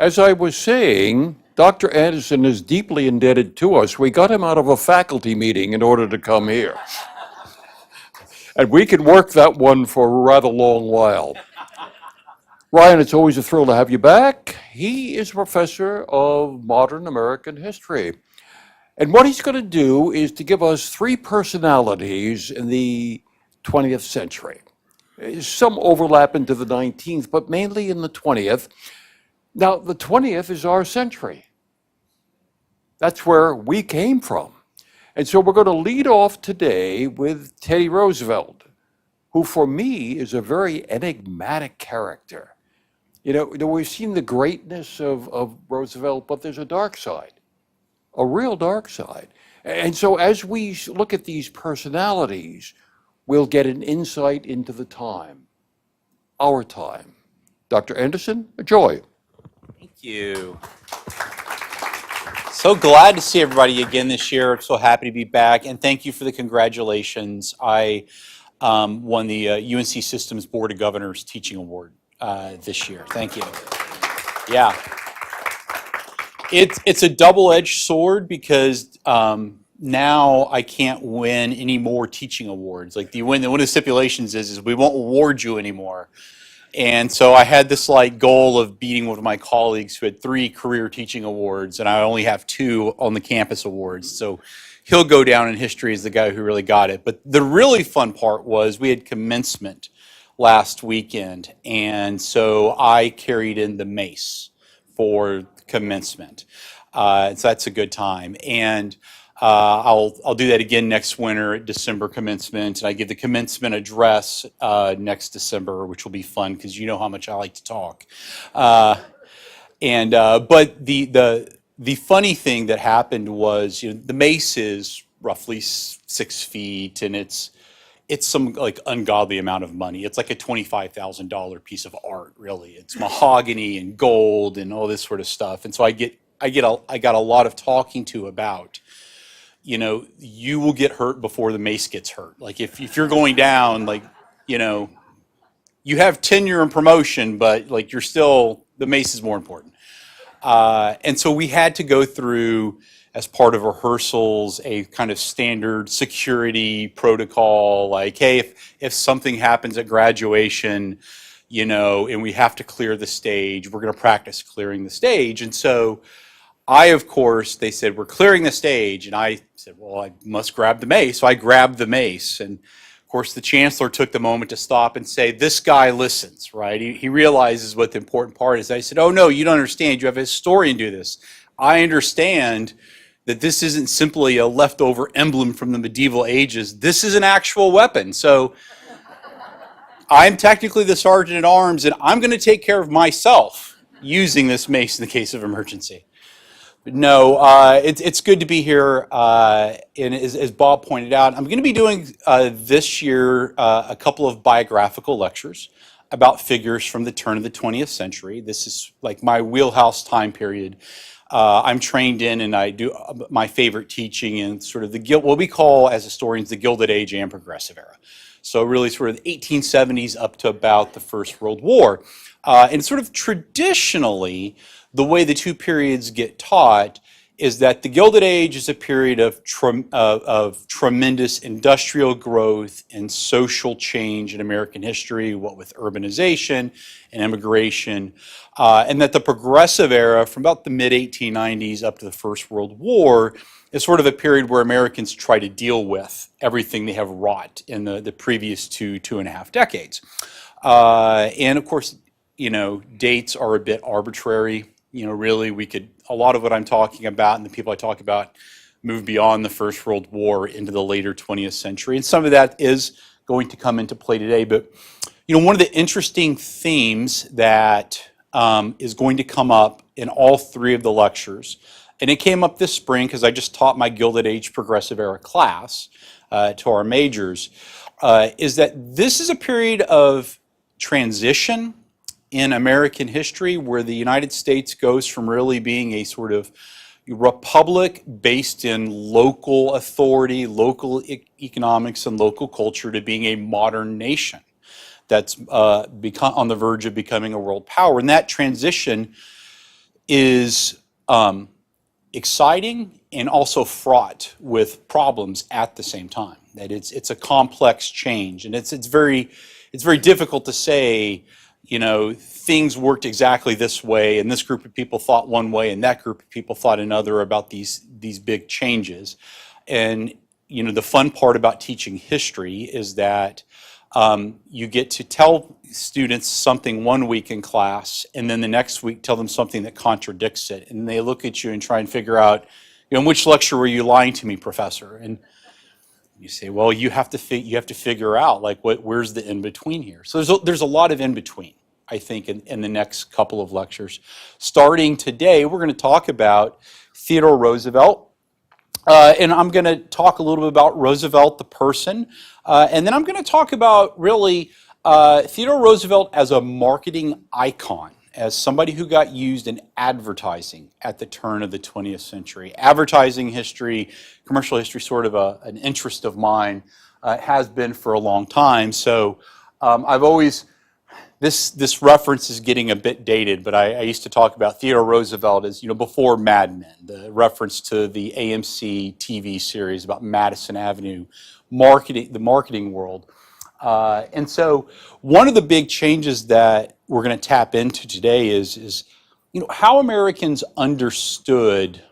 As I was saying, Dr. Anderson is deeply indebted to us. We got him out of a faculty meeting in order to come here. And we could work that one for a rather long while. Ryan, it's always a thrill to have you back. He is a professor of modern American history. And what he's going to do is to give us three personalities in the 20th century. Some overlap into the 19th, but mainly in the 20th. Now, the 20th is our century. That's where we came from. And so we're going to lead off today with Teddy Roosevelt, who for me is a very enigmatic character. You know, we've seen the greatness of Roosevelt, but there's a dark side, a real dark side. And so as we look at these personalities, we'll get an insight into the time, our time. Dr. Anderson, a joy. Thank you. So glad to see everybody again this year. So happy to be back, and thank you for the congratulations. I won the UNC Systems Board of Governors Teaching Award this year. Thank you. Yeah. It's a double-edged sword because now I can't win any more teaching awards. Like one of the stipulations is we won't award you anymore. And so I had this like goal of beating one of my colleagues who had 3 career teaching awards, and I only have 2 on the campus awards. So he'll go down in history as the guy who really got it. But the really fun part was we had commencement last weekend, and so I carried in the mace for commencement. So that's a good time. And I'll do that again next winter at December commencement, and I give the commencement address next December, which will be fun because you know how much I like to talk. But the funny thing that happened was, the mace is roughly 6 feet, and it's some like ungodly amount of money. It's like a $25,000 piece of art, really. It's mahogany and gold and all this sort of stuff. And so I got a lot of talking to about, you will get hurt before the mace gets hurt. Like if you're going down, like, you have tenure and promotion, but like the mace is more important. And so we had to go through, as part of rehearsals, a kind of standard security protocol, like, hey, if something happens at graduation, and we have to clear the stage, we're going to practice clearing the stage. And so they said, we're clearing the stage. And I said, well, I must grab the mace. So I grabbed the mace. And of course, the chancellor took the moment to stop and say, this guy listens, right? He realizes what the important part is. I said, oh, no, you don't understand. You have a historian do this. I understand that this isn't simply a leftover emblem from the medieval ages. This is an actual weapon. So I'm technically the sergeant at arms, and I'm going to take care of myself using this mace in the case of emergency. But no, it's good to be here. And as Bob pointed out, I'm going to be doing this year a couple of biographical lectures about figures from the turn of the 20th century. This is like my wheelhouse time period. I'm trained in, and I do my favorite teaching in sort of what we call as historians the Gilded Age and Progressive Era. So really sort of the 1870s up to about the First World War. And sort of traditionally, the way the two periods get taught is that the Gilded Age is a period of tremendous industrial growth and social change in American history, what with urbanization and immigration, and that the Progressive Era, from about the mid-1890s up to the First World War, is sort of a period where Americans try to deal with everything they have wrought in the previous 2.5 decades. And of course, dates are a bit arbitrary. Really, a lot of what I'm talking about and the people I talk about move beyond the First World War into the later 20th century. And some of that is going to come into play today. But, one of the interesting themes that is going to come up in all 3 of the lectures, and it came up this spring because I just taught my Gilded Age Progressive Era class to our majors, is that this is a period of transition in American history where the United States goes from really being a sort of republic based in local authority, local economics, and local culture to being a modern nation that's on the verge of becoming a world power. And that transition is exciting and also fraught with problems at the same time. That it's a complex change, and it's very difficult to say, things worked exactly this way, and this group of people thought one way, and that group of people thought another about these big changes. And the fun part about teaching history is that you get to tell students something one week in class, and then the next week tell them something that contradicts it, and they look at you and try and figure out, in which lecture were you lying to me, professor? And you say, well, you have to figure out where's the in between here. So there's a lot of in between, I think, in the next couple of lectures. Starting today, we're going to talk about Theodore Roosevelt. And I'm going to talk a little bit about Roosevelt, the person. And then I'm going to talk about, really, Theodore Roosevelt as a marketing icon, as somebody who got used in advertising at the turn of the 20th century. Advertising history, commercial history, sort of an interest of mine, has been for a long time. So I've always... This reference is getting a bit dated, but I used to talk about Theodore Roosevelt as, before Mad Men, the reference to the AMC TV series about Madison Avenue, the marketing world. And so one of the big changes that we're going to tap into today is how Americans understood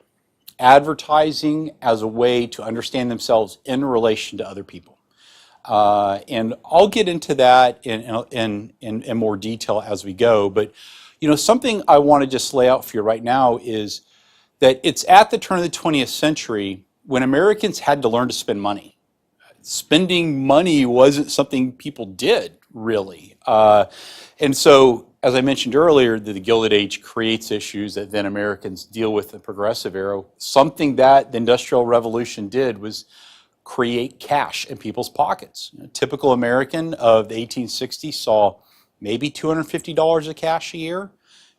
advertising as a way to understand themselves in relation to other people. And I'll get into that in more detail as we go. But, something I want to just lay out for you right now is that it's at the turn of the 20th century when Americans had to learn to spend money. Spending money wasn't something people did, really. And so, as I mentioned earlier, the Gilded Age creates issues that then Americans deal with in the Progressive Era. Something that the Industrial Revolution did was create cash in people's pockets. A typical American of the 1860s saw maybe $250 of cash a year.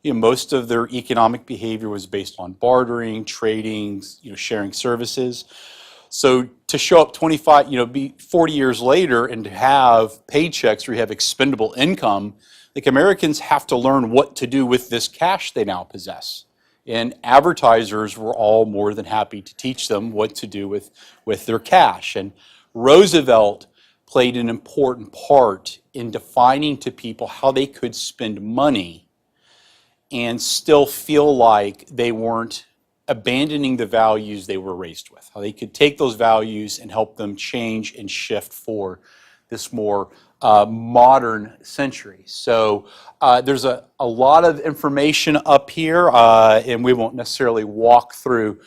Most of their economic behavior was based on bartering, trading, sharing services. So to show up 40 years later and to have paychecks where you have expendable income, Americans have to learn what to do with this cash they now possess. And advertisers were all more than happy to teach them what to do with their cash. And Roosevelt played an important part in defining to people how they could spend money and still feel like they weren't abandoning the values they were raised with. How they could take those values and help them change and shift for this more modern century. So there's a lot of information up here, and we won't necessarily walk through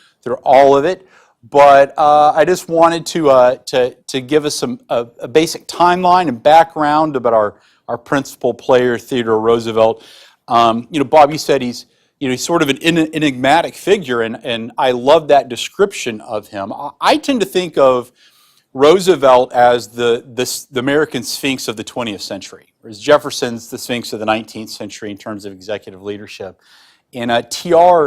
all of it. But I just wanted to give us a basic timeline and background about our principal player, Theodore Roosevelt. Bob, you said he's sort of an enigmatic figure, and I love that description of him. I tend to think of Roosevelt as the American Sphinx of the 20th century, whereas Jefferson's the Sphinx of the 19th century in terms of executive leadership. And TR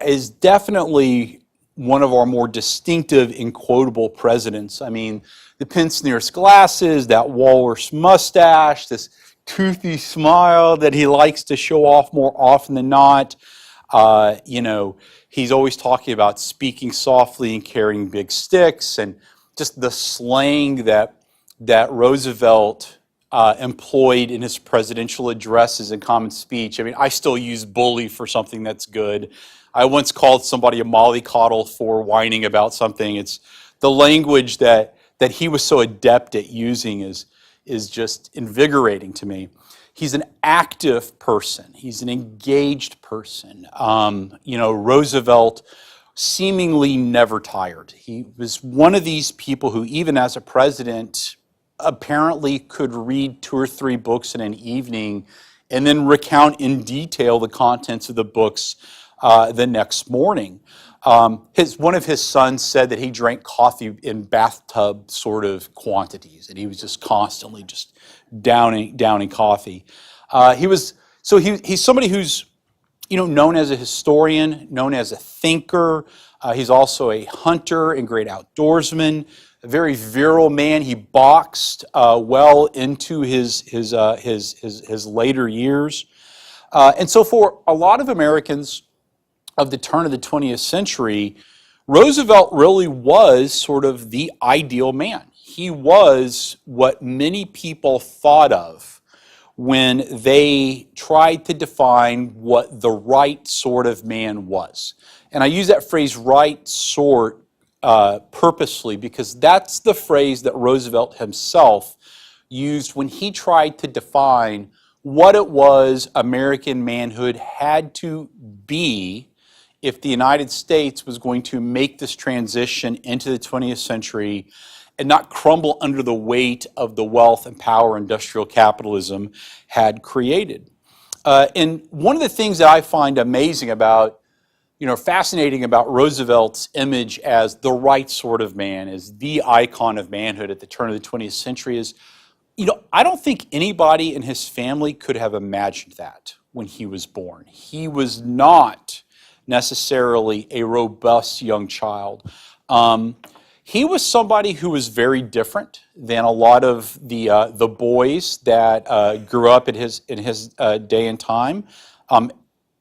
is definitely one of our more distinctive and quotable presidents. I mean, the pince-nez glasses, that walrus mustache, this toothy smile that he likes to show off more often than not. He's always talking about speaking softly and carrying big sticks, and just the slang that Roosevelt employed in his presidential addresses and common speech. I mean, I still use bully for something that's good. I once called somebody a mollycoddle for whining about something. It's the language that he was so adept at using is just invigorating to me. He's an active person. He's an engaged person. Roosevelt seemingly never tired. He was one of these people who, even as a president, apparently could read 2 or 3 books in an evening and then recount in detail the contents of the books the next morning. One of his sons said that he drank coffee in bathtub sort of quantities, and he was just constantly just downing coffee. He's somebody who's known as a historian, known as a thinker. He's also a hunter and great outdoorsman, a very virile man. He boxed well into his later years. And so for a lot of Americans of the turn of the 20th century, Roosevelt really was sort of the ideal man. He was what many people thought of when they tried to define what the right sort of man was. And I use that phrase right sort purposely because that's the phrase that Roosevelt himself used when he tried to define what it was American manhood had to be if the United States was going to make this transition into the 20th century and not crumble under the weight of the wealth and power industrial capitalism had created. And one of the things that I find amazing about, fascinating about Roosevelt's image as the right sort of man, as the icon of manhood at the turn of the 20th century is, I don't think anybody in his family could have imagined that when he was born. He was not necessarily a robust young child. He was somebody who was very different than a lot of the boys that grew up in his day and time,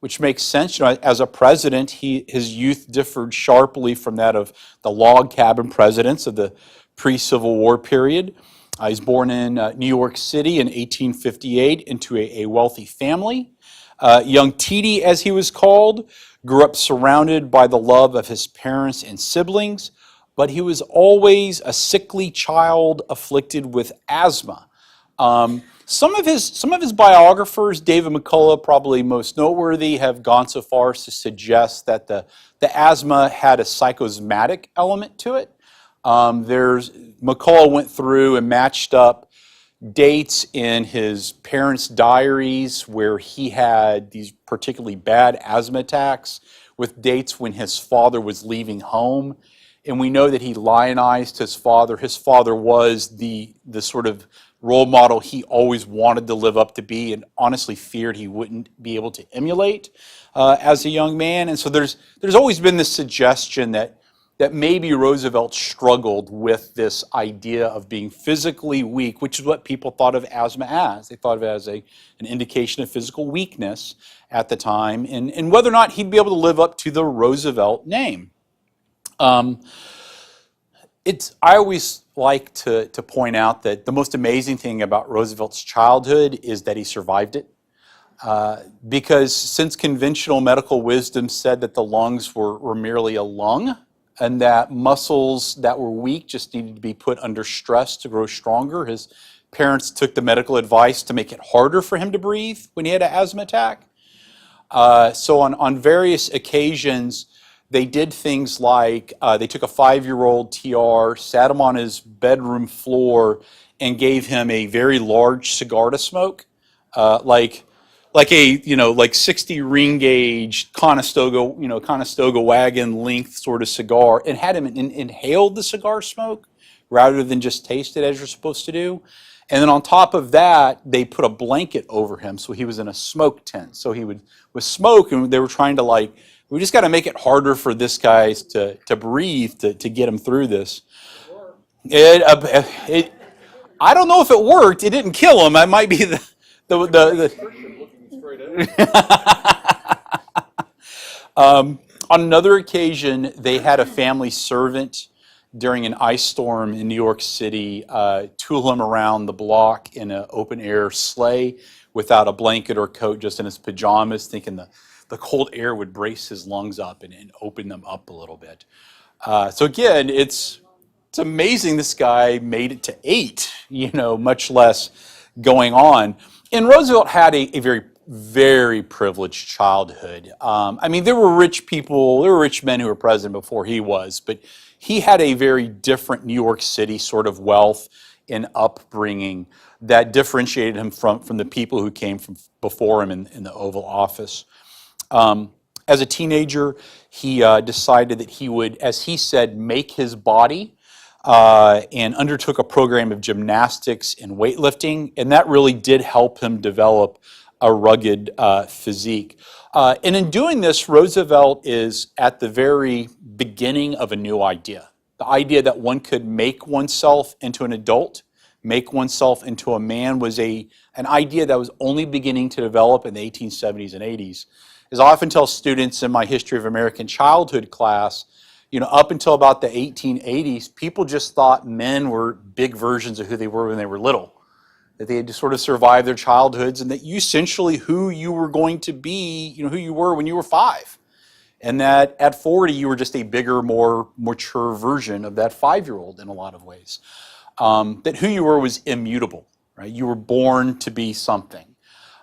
which makes sense. As a president, his youth differed sharply from that of the log cabin presidents of the pre-Civil War period. He was born in New York City in 1858 into a wealthy family. Young T.D., as he was called, grew up surrounded by the love of his parents and siblings, but he was always a sickly child afflicted with asthma. Some of his biographers, David McCullough, probably most noteworthy, have gone so far as to suggest that the asthma had a psychosomatic element to it. McCullough went through and matched up dates in his parents' diaries where he had these particularly bad asthma attacks with dates when his father was leaving home. And we know that he lionized his father. His father was the sort of role model he always wanted to live up to be and honestly feared he wouldn't be able to emulate as a young man. And so there's always been this suggestion that maybe Roosevelt struggled with this idea of being physically weak, which is what people thought of asthma as. They thought of it as an indication of physical weakness at the time, and whether or not he'd be able to live up to the Roosevelt name. I always like to point out that the most amazing thing about Roosevelt's childhood is that he survived it. Because since conventional medical wisdom said that the lungs were merely a lung, and that muscles that were weak just needed to be put under stress to grow stronger, his parents took the medical advice to make it harder for him to breathe when he had an asthma attack. So on various occasions, they did things like they took a 5-year-old TR, sat him on his bedroom floor, and gave him a very large cigar to smoke, like 60 ring gauge Conestoga wagon length sort of cigar, and had him inhale the cigar smoke rather than just taste it as you're supposed to do. And then on top of that, they put a blanket over him, so he was in a smoke tent. So he would smoke, and they were trying to we just got to make it harder for this guy to breathe to get him through this. I don't know if it worked. It didn't kill him. It might be the on another occasion, they had a family servant during an ice storm in New York City tool him around the block in an open-air sleigh without a blanket or coat, just in his pajamas, thinking the cold air would brace his lungs up and open them up a little bit. So again, it's amazing this guy made it to 8, much less going on. And Roosevelt had a very, very privileged childhood. There were rich people, there were rich men who were president before he was, but he had a very different New York City sort of wealth and upbringing that differentiated him from the people who came from before him in the Oval Office. As a teenager, he decided that he would, as he said, make his body, and undertook a program of gymnastics and weightlifting, and that really did help him develop a rugged physique. And in doing this, Roosevelt is at the very beginning of a new idea. The idea that one could make oneself into an adult make oneself into a man was an idea that was only beginning to develop in the 1870s and 80s. As I often tell students in my History of American Childhood class, up until about the 1880s, people just thought men were big versions of who they were when they were little. That they had to sort of survive their childhoods, and that you essentially who you were going to be, who you were when you were 5. And that at 40, you were just a bigger, more mature version of that 5-year-old in a lot of ways. That who you were was immutable, right? You were born to be something.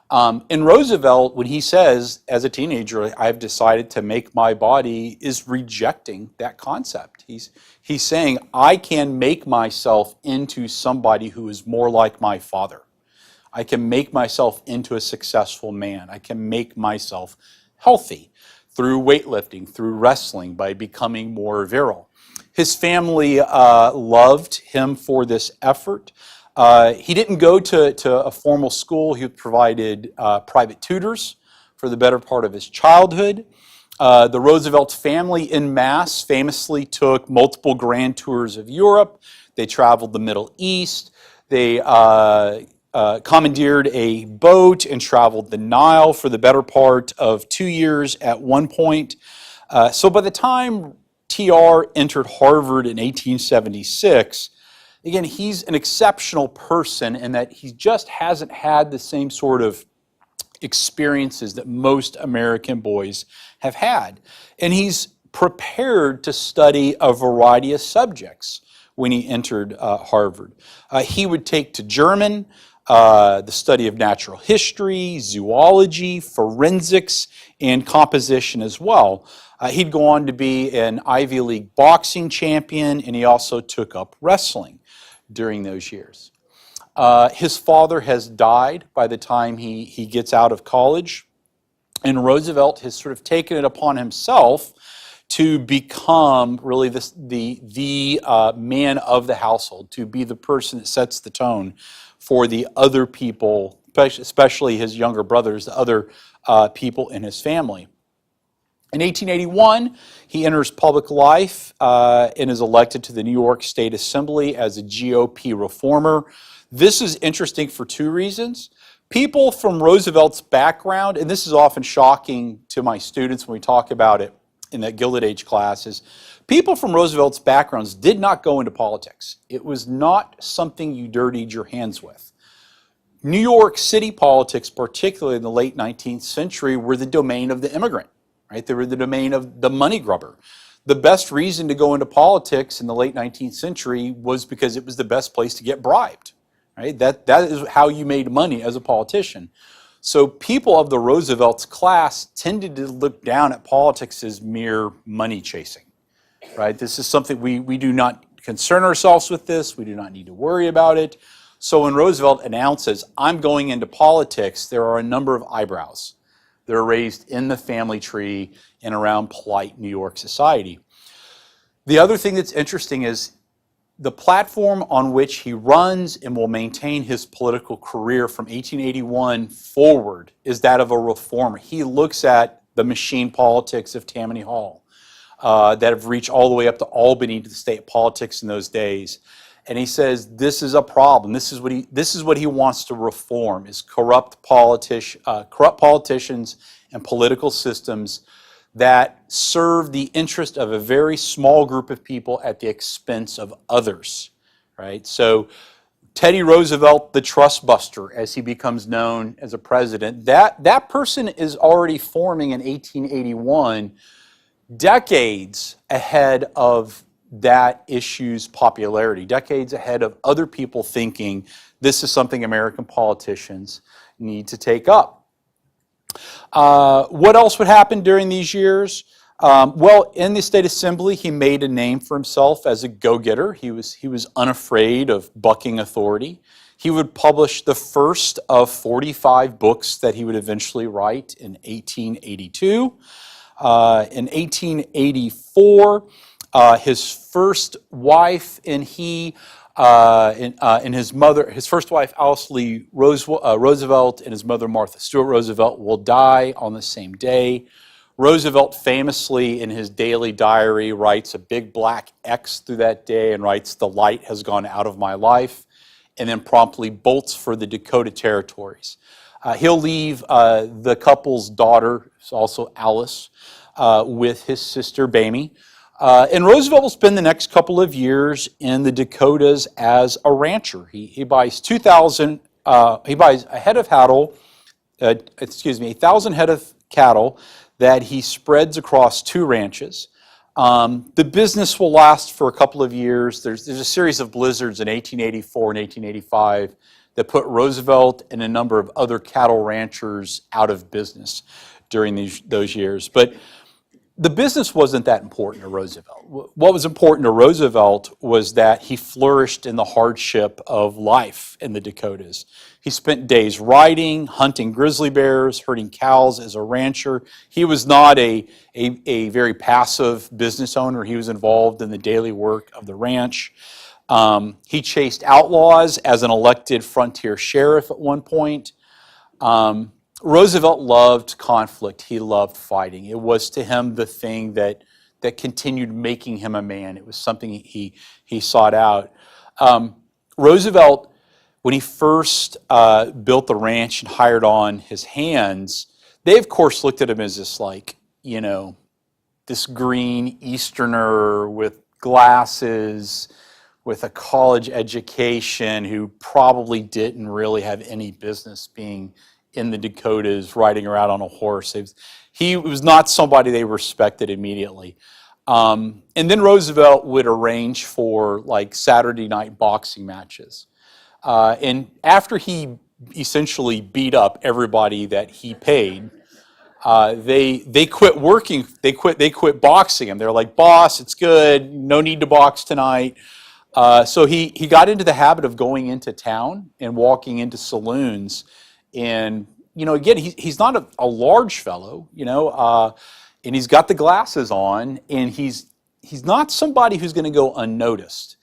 And Roosevelt, when he says, as a teenager, I've decided to make my body, is rejecting that concept. He's saying, I can make myself into somebody who is more like my father. I can make myself into a successful man. I can make myself healthy through weightlifting, through wrestling, by becoming more virile. His family loved him for this effort. He didn't go to a formal school. He provided private tutors for the better part of his childhood. The Roosevelt family en masse famously took multiple grand tours of Europe. They traveled the Middle East. They commandeered a boat and traveled the Nile for the better part of 2 years at one point. So by the time TR entered Harvard in 1876, again, he's an exceptional person in that he just hasn't had the same sort of experiences that most American boys have had. And he's prepared to study a variety of subjects when he entered Harvard. He would take to German, the study of natural history, zoology, forensics, and composition as well. He'd go on to be an Ivy League boxing champion, and he also took up wrestling during those years. His father has died by the time he gets out of college, and Roosevelt has sort of taken it upon himself to become really the man of the household, to be the person that sets the tone for the other people, especially his younger brothers, the other people in his family. In 1881, he enters public life and is elected to the New York State Assembly as a GOP reformer. This is interesting for 2 reasons. People from Roosevelt's background, and this is often shocking to my students when we talk about it in that Gilded Age class, is people from Roosevelt's backgrounds did not go into politics. It was not something you dirtied your hands with. New York City politics, particularly in the late 19th century, were the domain of the immigrant. Right? They were the domain of the money grubber. The best reason to go into politics in the late 19th century was because it was the best place to get bribed. Right? That is how you made money as a politician. So people of the Roosevelt's class tended to look down at politics as mere money chasing. Right? This is something we do not concern ourselves with this. We do not need to worry about it. So when Roosevelt announces, I'm going into politics, there are a number of eyebrows that are raised in the family tree and around polite New York society. The other thing that's interesting is the platform on which he runs and will maintain his political career from 1881 forward is that of a reformer. He looks at the machine politics of Tammany Hall that have reached all the way up to Albany, to the state politics in those days. And he says, this is a problem. This is what he wants to reform, is corrupt politicians and political systems that serve the interest of a very small group of people at the expense of others, right? So Teddy Roosevelt, the trust buster, as he becomes known as a president, that person is already forming in 1881, decades ahead of that issue's popularity, decades ahead of other people thinking this is something American politicians need to take up. What else would happen during these years? Well, in the state assembly, he made a name for himself as a go-getter. He was unafraid of bucking authority. He would publish the first of 45 books that he would eventually write in 1882. In 1884, his first wife and his first wife, Alice Lee Roosevelt, and his mother, Martha Stewart Roosevelt, will die on the same day. Roosevelt famously, in his daily diary, writes a big black X through that day and writes, "The light has gone out of my life." and then promptly bolts for the Dakota Territories. He'll leave the couple's daughter, also Alice, with his sister Bamie. And Roosevelt will spend the next couple of years in the Dakotas as a rancher. He buys 2,000. He buys a head of cattle. 1,000 head of cattle that he spreads across 2 ranches. The business will last for a couple of years. There's a series of blizzards in 1884 and 1885 that put Roosevelt and a number of other cattle ranchers out of business during those years. But the business wasn't that important to Roosevelt. What was important to Roosevelt was that he flourished in the hardship of life in the Dakotas. He spent days riding, hunting grizzly bears, herding cows as a rancher. He was not a very passive business owner. He was involved in the daily work of the ranch. He chased outlaws as an elected frontier sheriff at one point. Roosevelt loved conflict. He loved fighting. It was to him the thing that continued making him a man. It was something he sought out. Roosevelt, when he first built the ranch and hired on his hands, they of course looked at him as this this green Easterner with glasses, with a college education, who probably didn't really have any business being in the Dakotas, riding around on a horse. He was not somebody they respected immediately. And then Roosevelt would arrange for Saturday night boxing matches. And after he essentially beat up everybody that he paid, they quit working. They quit boxing him. They're like, "Boss, it's good. No need to box tonight." So he got into the habit of going into town and walking into saloons. And, again, he's not a large fellow, and he's got the glasses on, and he's not somebody who's going to go unnoticed.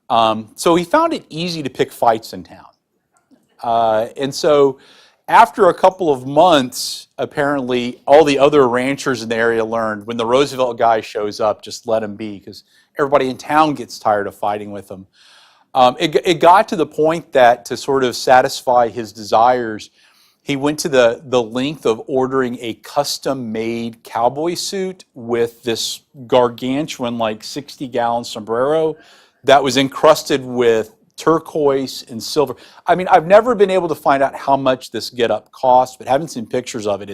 So he found it easy to pick fights in town. And so after a couple of months, apparently all the other ranchers in the area learned when the Roosevelt guy shows up, just let him be, because everybody in town gets tired of fighting with him. It got to the point that to sort of satisfy his desires, he went to the length of ordering a custom-made cowboy suit with this gargantuan, 60-gallon sombrero that was encrusted with turquoise and silver. I mean, I've never been able to find out how much this getup cost, but having seen pictures of it,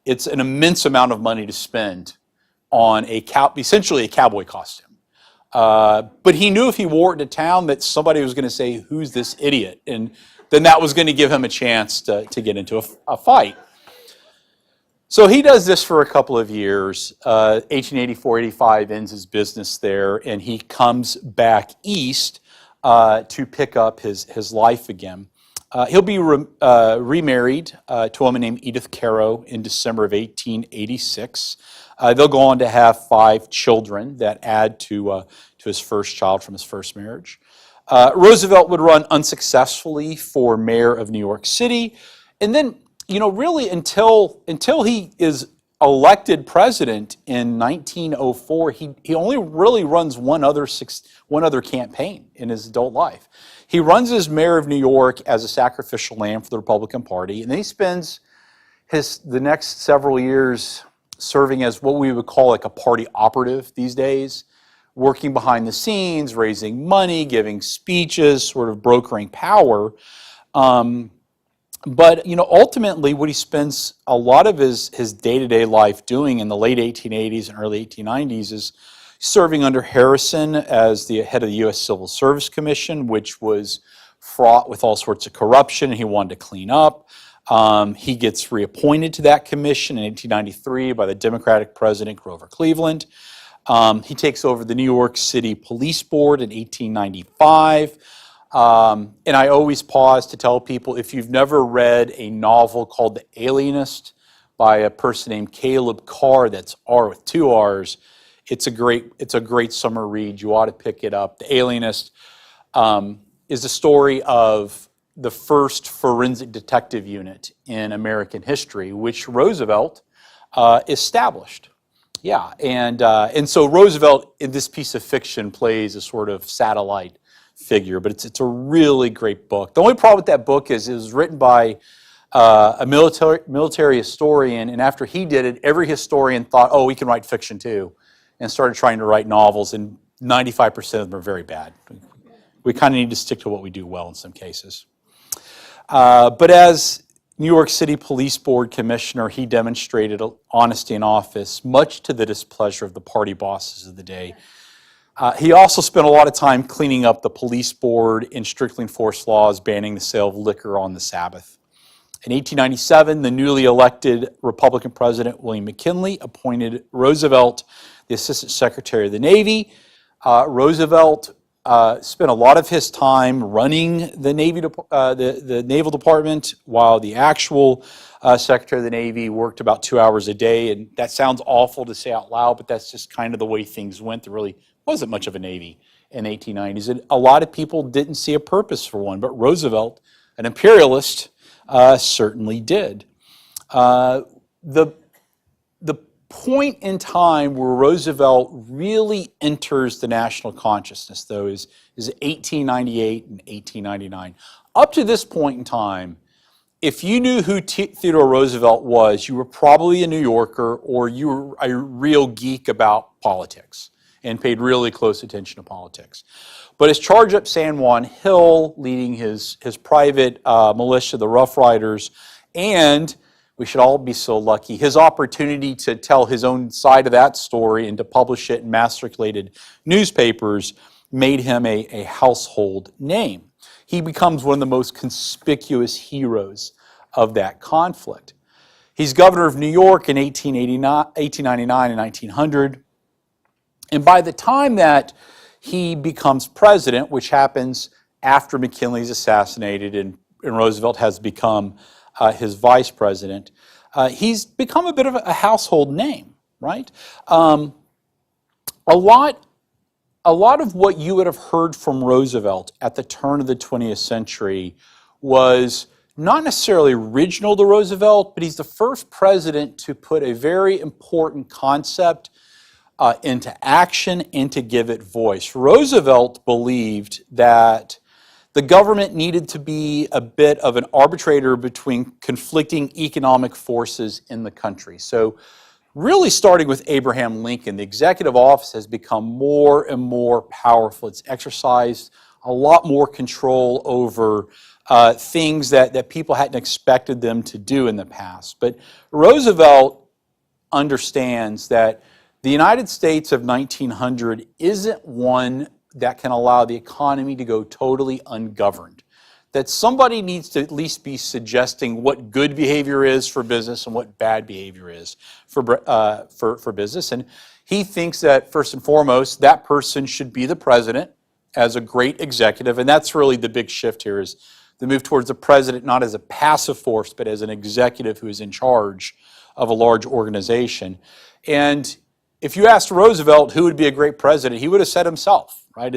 it's an immense amount of money to spend on essentially a cowboy costume. But he knew if he wore it to town that somebody was going to say, "Who's this idiot?" And then that was going to give him a chance to get into a fight. So he does this for a couple of years. 1884-85 ends his business there, and he comes back east to pick up his life again. He'll be remarried to a woman named Edith Caro in December of 1886. They'll go on to have 5 children that add to his first child from his first marriage. Roosevelt would run unsuccessfully for mayor of New York City, and then really until he is elected president in 1904, he only really runs one other campaign in his adult life. He runs as mayor of New York as a sacrificial lamb for the Republican Party, and then he spends the next several years serving as what we would call a party operative these days, working behind the scenes, raising money, giving speeches, sort of brokering power. But ultimately what he spends a lot of his day-to-day life doing in the late 1880s and early 1890s is serving under Harrison as the head of the U.S. Civil Service Commission, which was fraught with all sorts of corruption, and he wanted to clean up. He gets reappointed to that commission in 1893 by the Democratic President Grover Cleveland. He takes over the New York City Police Board in 1895. And I always pause to tell people, if you've never read a novel called The Alienist by a person named Caleb Carr, that's R with 2 R's, it's a great summer read. You ought to pick it up. The Alienist is the story of the first forensic detective unit in American history, which Roosevelt established. Yeah, and so Roosevelt in this piece of fiction plays a sort of satellite figure, but it's a really great book. The only problem with that book is it was written by a military historian, and after he did it, every historian thought, oh, we can write fiction too, and started trying to write novels, and 95% of them are very bad. We kind of need to stick to what we do well in some cases. But as New York City Police Board Commissioner, he demonstrated honesty in office, much to the displeasure of the party bosses of the day. He also spent a lot of time cleaning up the police board and strictly enforced laws banning the sale of liquor on the Sabbath. In 1897, the newly elected Republican President William McKinley appointed Roosevelt the Assistant Secretary of the Navy. Roosevelt spent a lot of his time running the Naval Department, while the actual Secretary of the Navy worked about 2 hours a day. And that sounds awful to say out loud, but that's just kind of the way things went. There really wasn't much of a Navy in the 1890s. And a lot of people didn't see a purpose for one, but Roosevelt, an imperialist, certainly did. The point in time where Roosevelt really enters the national consciousness, though, is 1898 and 1899. Up to this point in time, if you knew who Theodore Roosevelt was, you were probably a New Yorker, or you were a real geek about politics and paid really close attention to politics. But his charge up San Juan Hill, leading his private militia, the Rough Riders, and we should all be so lucky, his opportunity to tell his own side of that story and to publish it in mass-circulated newspapers made him a household name. He becomes one of the most conspicuous heroes of that conflict. He's governor of New York in 1899 and 1900. And by the time that he becomes president, which happens after McKinley's assassinated and Roosevelt has become his vice president, he's become a bit of a household name, right? A lot of what you would have heard from Roosevelt at the turn of the 20th century was not necessarily original to Roosevelt, but he's the first president to put a very important concept into action and to give it voice. Roosevelt believed that the government needed to be a bit of an arbitrator between conflicting economic forces in the country. So really starting with Abraham Lincoln, the executive office has become more and more powerful. It's exercised a lot more control over things that people hadn't expected them to do in the past. But Roosevelt understands that the United States of 1900 isn't one that can allow the economy to go totally ungoverned. That somebody needs to at least be suggesting what good behavior is for business and what bad behavior is for business. And he thinks that, first and foremost, that person should be the president as a great executive. And that's really the big shift here, is the move towards the president not as a passive force, but as an executive who is in charge of a large organization. And if you asked Roosevelt who would be a great president, he would have said himself, right?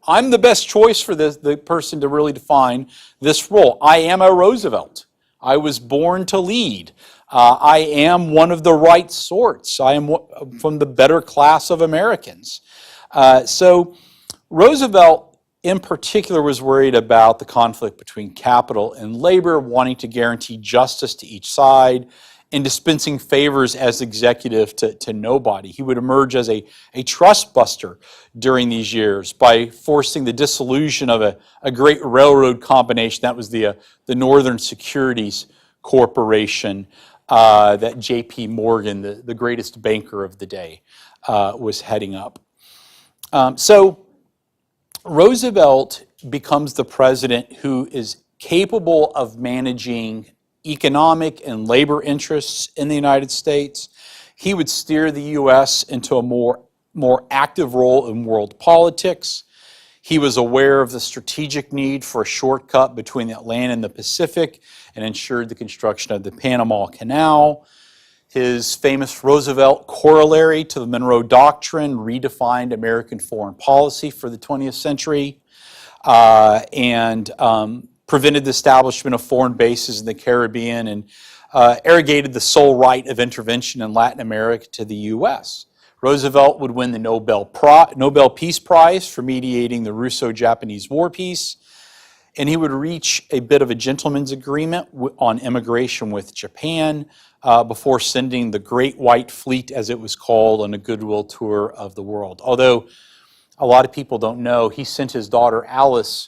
I'm the best choice for the person to really define this role. I am a Roosevelt. I was born to lead. I am one of the right sorts. I am from the better class of Americans. So Roosevelt in particular was worried about the conflict between capital and labor, wanting to guarantee justice to each side, and dispensing favors as executive to nobody. He would emerge as a trust buster during these years by forcing the dissolution of a great railroad combination. That was the Northern Securities Corporation that J.P. Morgan, the greatest banker of the day, was heading up. So Roosevelt becomes the president who is capable of managing economic and labor interests in the United States. He would steer the U.S. into a more active role in world politics. He was aware of the strategic need for a shortcut between the Atlantic and the Pacific and ensured the construction of the Panama Canal. His famous Roosevelt corollary to the Monroe Doctrine redefined American foreign policy for the 20th century and prevented the establishment of foreign bases in the Caribbean and arrogated the sole right of intervention in Latin America to the U.S. Roosevelt would win the Nobel Peace Prize for mediating the Russo-Japanese War peace, and he would reach a bit of a gentleman's agreement on immigration with Japan before sending the Great White Fleet, as it was called, on a goodwill tour of the world. Although a lot of people don't know, he sent his daughter Alice.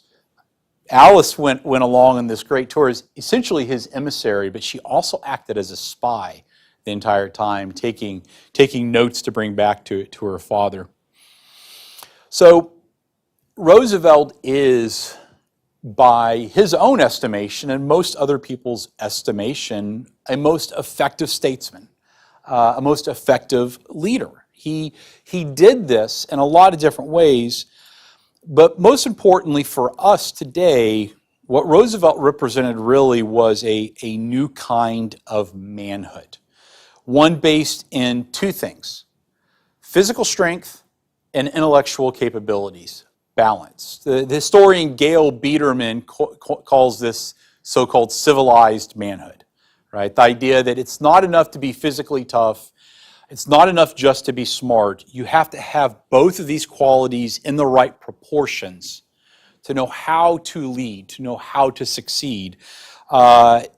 Alice went along on this great tour as essentially his emissary, but she also acted as a spy the entire time, taking notes to bring back to her father. So Roosevelt is, by his own estimation and most other people's estimation, a most effective statesman, a most effective leader. He did this in a lot of different ways, but most importantly for us today, what Roosevelt represented really was a new kind of manhood. One based in two things: physical strength and intellectual capabilities, balance. The historian Gail Biederman calls this so-called civilized manhood, right? The idea that it's not enough to be physically tough, it's not enough just to be smart. You have to have both of these qualities in the right proportions to know how to lead, to know how to succeed.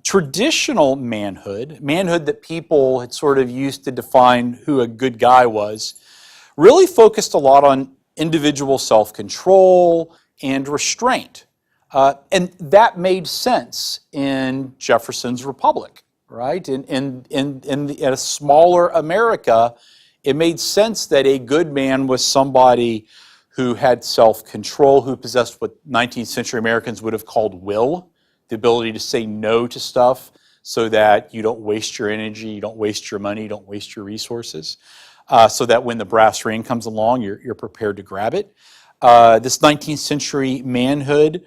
Traditional manhood that people had sort of used to define who a good guy was, really focused a lot on individual self-control and restraint. And that made sense in Jefferson's Republic, right? In a smaller America, it made sense that a good man was somebody who had self-control, who possessed what 19th century Americans would have called will, the ability to say no to stuff so that you don't waste your energy, you don't waste your money, you don't waste your resources, so that when the brass ring comes along, you're prepared to grab it. This 19th century manhood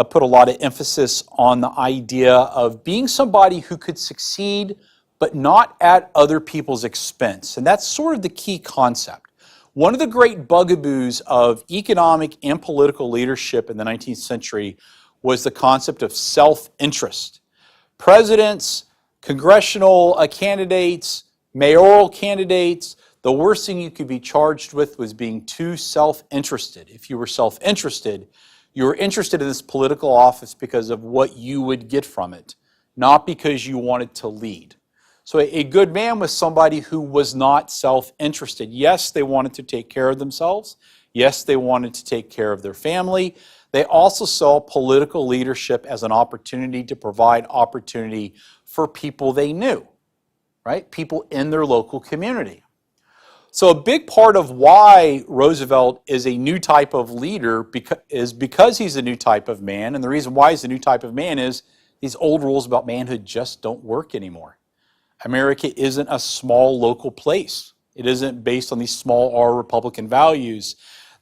put a lot of emphasis on the idea of being somebody who could succeed, but not at other people's expense. And that's sort of the key concept. One of the great bugaboos of economic and political leadership in the 19th century was the concept of self-interest. Presidents, congressional candidates, mayoral candidates, the worst thing you could be charged with was being too self-interested. If you were self-interested, you were interested in this political office because of what you would get from it, not because you wanted to lead. So a good man was somebody who was not self-interested. Yes, they wanted to take care of themselves. Yes, they wanted to take care of their family. They also saw political leadership as an opportunity to provide opportunity for people they knew, right? People in their local community. So a big part of why Roosevelt is a new type of leader is because he's a new type of man. And the reason why he's a new type of man is these old rules about manhood just don't work anymore. America isn't a small local place. It isn't based on these small R Republican values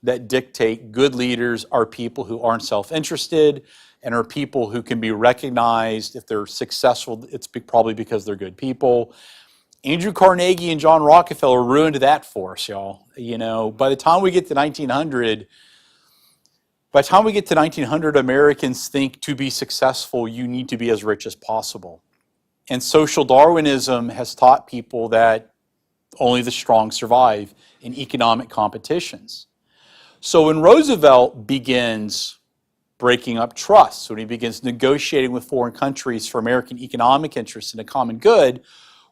that dictate good leaders are people who aren't self-interested and are people who can be recognized. If they're successful, it's probably because they're good people. Andrew Carnegie and John Rockefeller ruined that for us, y'all. You know, by the time we get to 1900, Americans think to be successful, you need to be as rich as possible. And social Darwinism has taught people that only the strong survive in economic competitions. So when Roosevelt begins breaking up trusts, when he begins negotiating with foreign countries for American economic interests and a common good,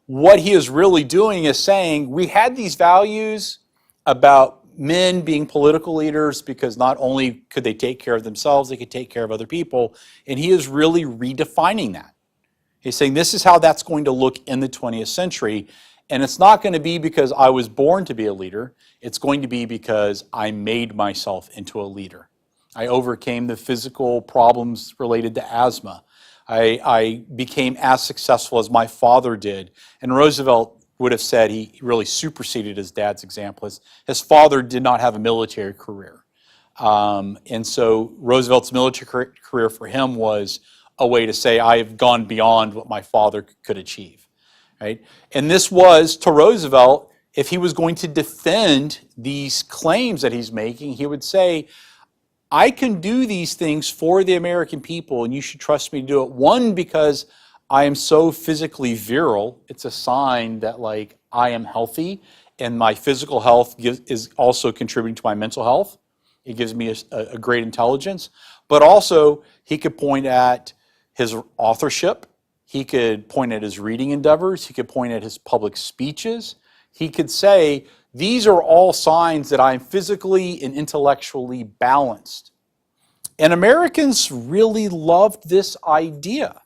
what he is really doing is saying, we had these values about men being political leaders because not only could they take care of themselves, they could take care of other people, and he is really redefining that. He's saying this is how that's going to look in the 20th century, and it's not going to be because I was born to be a leader, it's going to be because I made myself into a leader. I overcame the physical problems related to asthma. I became as successful as my father did. And Roosevelt would have said he really superseded his dad's example. His father did not have a military career. And so Roosevelt's military career for him was a way to say, I have gone beyond what my father could achieve. Right? And this was, to Roosevelt, if he was going to defend these claims that he's making, he would say, I can do these things for the American people, and you should trust me to do it. One, because I am so physically virile. It's a sign that, like, I am healthy. and my physical health is also contributing to my mental health. It gives me a great intelligence. But also, he could point at his authorship. He could point at his reading endeavors. He could point at his public speeches. He could say, these are all signs that I'm physically and intellectually balanced. And Americans really loved this idea.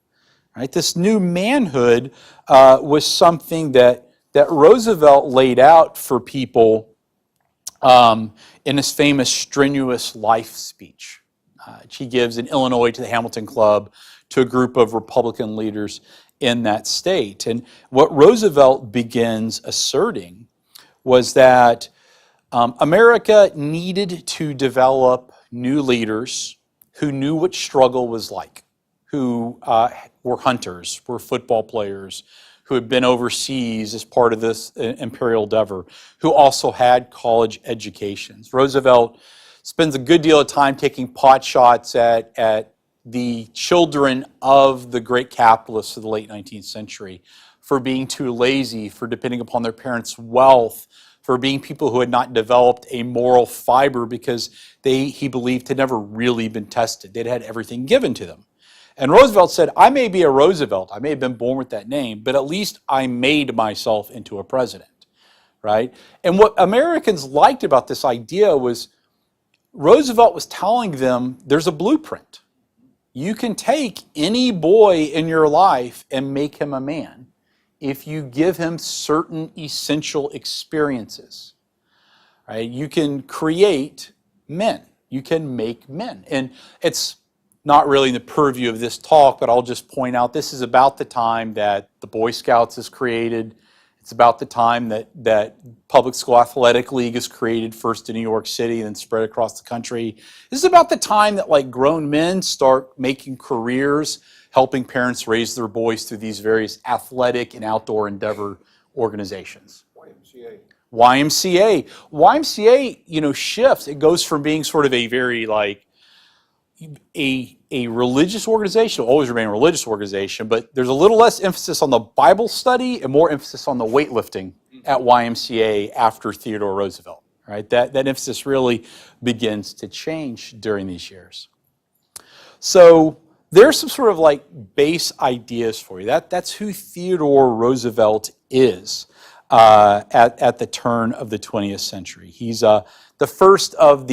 Right? This new manhood was something that Roosevelt laid out for people in his famous strenuous life speech. He gives in Illinois to the Hamilton Club to a group of Republican leaders in that state. And what Roosevelt begins asserting was that America needed to develop new leaders who knew what struggle was like, who were hunters, were football players, who had been overseas as part of this imperial endeavor, who also had college educations. Roosevelt spends a good deal of time taking pot shots at the children of the great capitalists of the late 19th century for being too lazy, for depending upon their parents' wealth, for being people who had not developed a moral fiber because he believed, had never really been tested. They'd had everything given to them. And Roosevelt said, I may be a Roosevelt, I may have been born with that name, but at least I made myself into a president, right? And what Americans liked about this idea was Roosevelt was telling them there's a blueprint. You can take any boy in your life and make him a man if you give him certain essential experiences. Right? You can create men. You can make men. And it's not really in the purview of this talk, but I'll just point out this is about the time that the Boy Scouts is created. It's about the time that Public School Athletic League is created, first in New York City and then spread across the country. This is about the time that like grown men start making careers, helping parents raise their boys through these various athletic and outdoor endeavor organizations. YMCA, shifts. It goes from being sort of a very like a religious organization, will always remain a religious organization, but there's a little less emphasis on the Bible study and more emphasis on the weightlifting at YMCA after Theodore Roosevelt. Right? That emphasis really begins to change during these years. So there's some sort of like base ideas for you. That's who Theodore Roosevelt is at the turn of the 20th century. He's the first of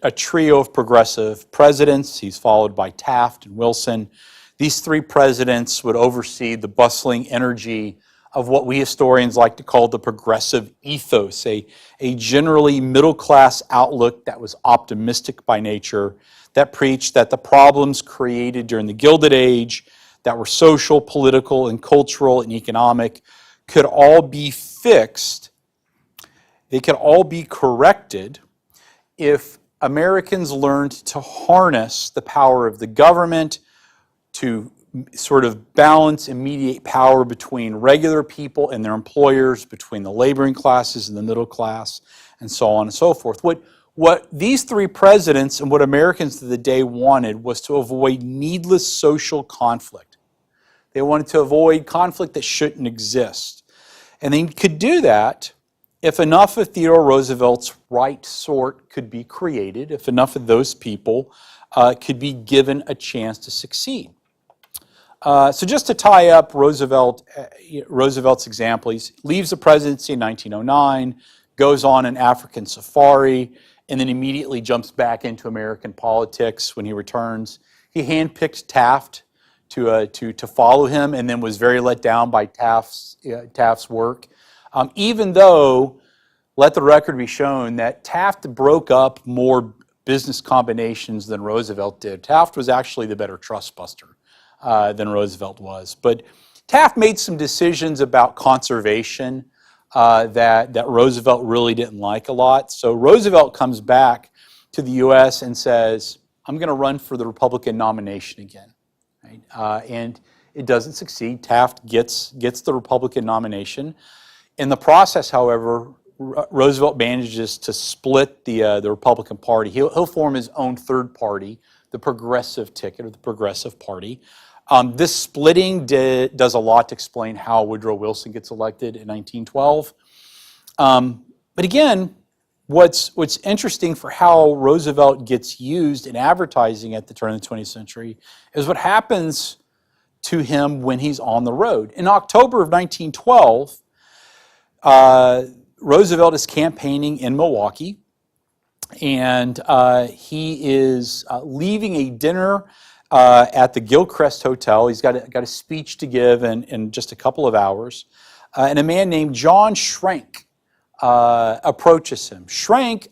a trio of progressive presidents. He's followed by Taft and Wilson. These three presidents would oversee the bustling energy of what we historians like to call the progressive ethos, a generally middle-class outlook that was optimistic by nature, that preached that the problems created during the Gilded Age, that were social, political, and cultural and economic, could all be fixed. They could all be corrected if Americans learned to harness the power of the government to sort of balance and mediate power between regular people and their employers, between the laboring classes and the middle class, and so on and so forth. What these three presidents and what Americans of the day wanted was to avoid needless social conflict. They wanted to avoid conflict that shouldn't exist. And they could do that if enough of Theodore Roosevelt's right sort could be created, if enough of those people could be given a chance to succeed. So just to tie up Roosevelt's example, he leaves the presidency in 1909, goes on an African safari, and then immediately jumps back into American politics when he returns. He handpicked Taft to follow him, and then was very let down by Taft's work. Even though, let the record be shown, that Taft broke up more business combinations than Roosevelt did. Taft was actually the better trust buster than Roosevelt was. But Taft made some decisions about conservation that Roosevelt really didn't like a lot. So Roosevelt comes back to the U.S. and says, I'm going to run for the Republican nomination again. Right? And it doesn't succeed. Taft gets the Republican nomination. In the process, however, Roosevelt manages to split the Republican Party. He'll form his own third party, the Progressive ticket, or the Progressive Party. This splitting does a lot to explain how Woodrow Wilson gets elected in 1912. But again, what's interesting for how Roosevelt gets used in advertising at the turn of the 20th century is what happens to him when he's on the road. In October of 1912, Roosevelt is campaigning in Milwaukee, and he is leaving a dinner at the Gilchrist Hotel. He's got a speech to give in just a couple of hours, and a man named John Schrank approaches him. Schrank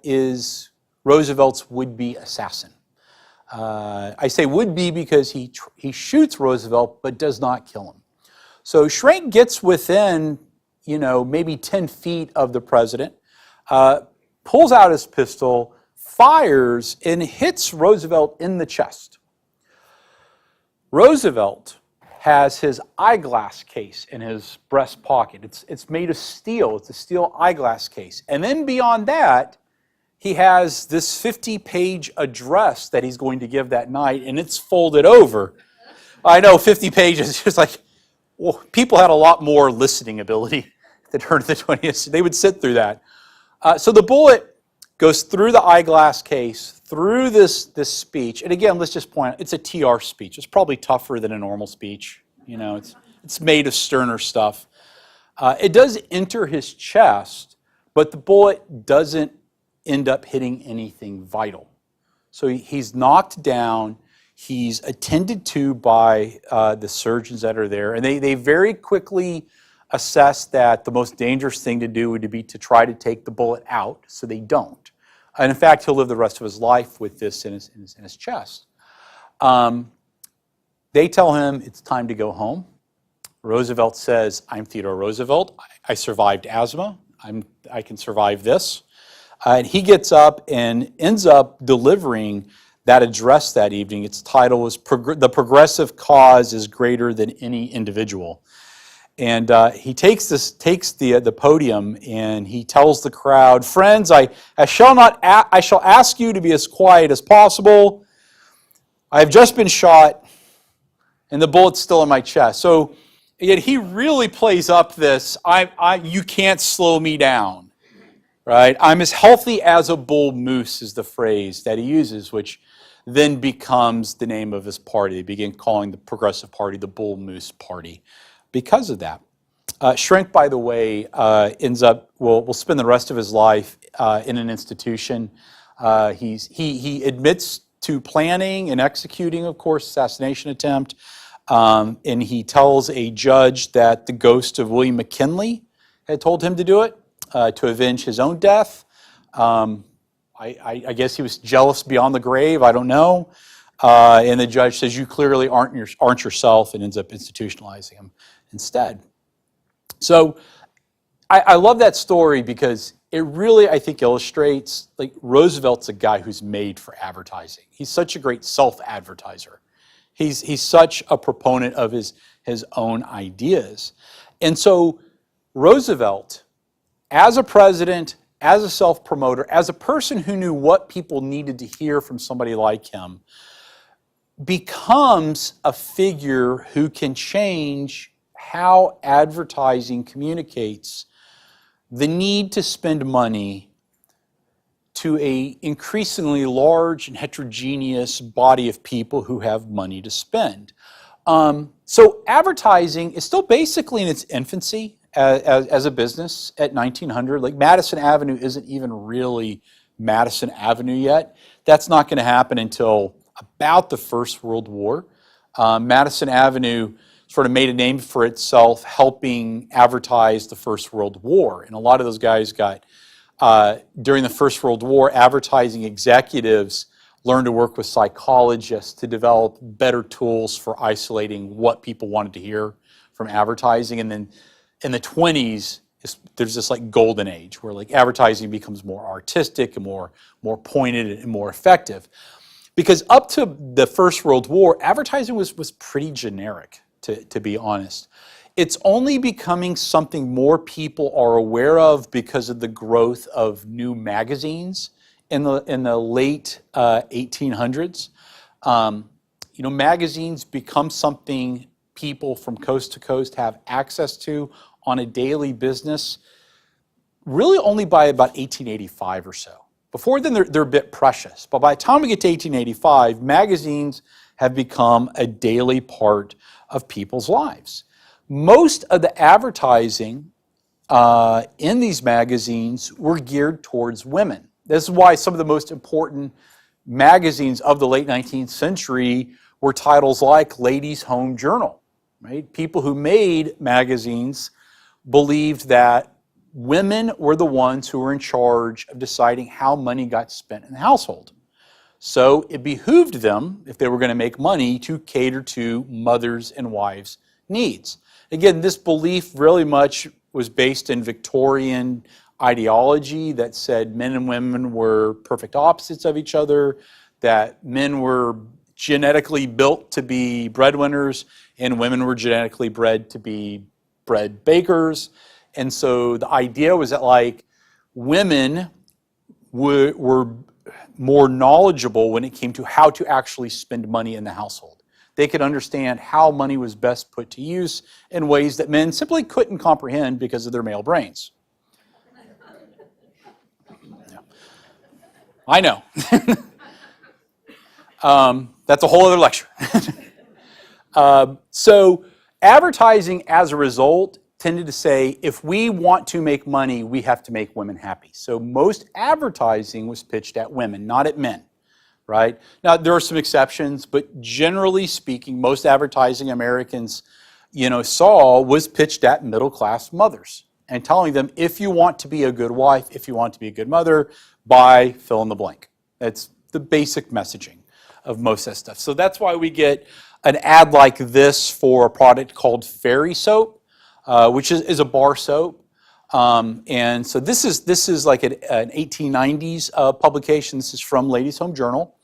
is Roosevelt's would-be assassin. I say would-be because he shoots Roosevelt but does not kill him. So Schrank gets within, maybe 10 feet of the president, pulls out his pistol, fires, and hits Roosevelt in the chest. Roosevelt has his eyeglass case in his breast pocket. It's made of steel. It's a steel eyeglass case. And then beyond that, he has this 50-page address that he's going to give that night, and it's folded over. I know, 50 pages. It's like, well, people had a lot more listening ability at the turn of the 20th. They would sit through that. So the bullet goes through the eyeglass case, through this speech. And again, let's just point out, it's a TR speech. It's probably tougher than a normal speech. It's made of sterner stuff. It does enter his chest, but the bullet doesn't end up hitting anything vital. So he's knocked down. He's attended to by the surgeons that are there. And they very quickly assess that the most dangerous thing to do would be to try to take the bullet out, so they don't. And in fact, he'll live the rest of his life with this in his chest. They tell him it's time to go home. Roosevelt says, I'm Theodore Roosevelt. I survived asthma. I can survive this. And he gets up and ends up delivering that address that evening. Its title was The Progressive Cause is Greater Than Any Individual. And he takes the podium and he tells the crowd, friends, I shall ask you to be as quiet as possible. I have just been shot and the bullet's still in my chest. So yet he really plays up this, you can't slow me down, right? I'm as healthy as a bull moose is the phrase that he uses, which then becomes the name of his party. They begin calling the Progressive Party the Bull Moose Party because of that. Schrank, by the way, will spend the rest of his life in an institution. He admits to planning and executing, of course, assassination attempt, and he tells a judge that the ghost of William McKinley had told him to do it to avenge his own death. I guess he was jealous beyond the grave. I don't know. And the judge says, you clearly aren't yourself, and ends up institutionalizing him instead. So I love that story because it really, I think, illustrates, like, Roosevelt's a guy who's made for advertising. He's such a great self-advertiser. He's such a proponent of his own ideas. And so Roosevelt, as a president, as a self-promoter, as a person who knew what people needed to hear from somebody like him, becomes a figure who can change how advertising communicates the need to spend money to an increasingly large and heterogeneous body of people who have money to spend. So advertising is still basically in its infancy as a business at 1900. Like, Madison Avenue isn't even really Madison Avenue yet. That's not going to happen until about the First World War. Madison Avenue sort of made a name for itself helping advertise the First World War. And a lot of those guys got, during the First World War, advertising executives learned to work with psychologists to develop better tools for isolating what people wanted to hear from advertising. And then in the 20s, there's this like golden age where like advertising becomes more artistic and more pointed and more effective. Because up to the First World War, advertising was pretty generic, to be honest. It's only becoming something more people are aware of because of the growth of new magazines in the late 1800s. Magazines become something people from coast to coast have access to on a daily business really only by about 1885 or so. Before then, they're a bit precious. But by the time we get to 1885, magazines have become a daily part of people's lives. Most of the advertising in these magazines were geared towards women. This is why some of the most important magazines of the late 19th century were titles like Ladies' Home Journal. Right? People who made magazines believed that women were the ones who were in charge of deciding how money got spent in the household. So it behooved them, if they were going to make money, to cater to mothers' and wives' needs. Again, this belief really much was based in Victorian ideology that said men and women were perfect opposites of each other, that men were genetically built to be breadwinners and women were genetically bred to be bread bakers. And so the idea was that like women were more knowledgeable when it came to how to actually spend money in the household. They could understand how money was best put to use in ways that men simply couldn't comprehend because of their male brains. Yeah. I know. That's a whole other lecture. So advertising as a result tended to say, if we want to make money, we have to make women happy. So most advertising was pitched at women, not at men, right? Now, there are some exceptions, but generally speaking, most advertising Americans, saw was pitched at middle-class mothers and telling them, if you want to be a good wife, if you want to be a good mother, buy fill in the blank. That's the basic messaging of most of that stuff. So that's why we get an ad like this for a product called Fairy Soap, which is a bar soap. And so this is like an 1890s publication. This is from Ladies' Home Journal.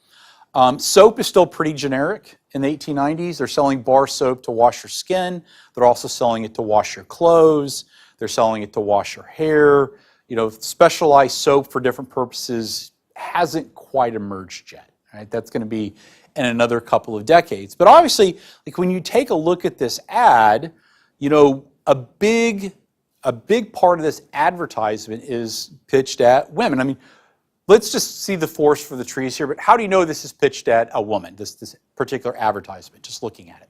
Soap is still pretty generic in the 1890s. They're selling bar soap to wash your skin. They're also selling it to wash your clothes. They're selling it to wash your hair. Specialized soap for different purposes hasn't quite emerged yet. Right? That's going to be in another couple of decades. But obviously, like when you take a look at this ad, a big part of this advertisement is pitched at women. I mean, let's just see the forest for the trees here, but how do you know this is pitched at a woman, this particular advertisement, just looking at it?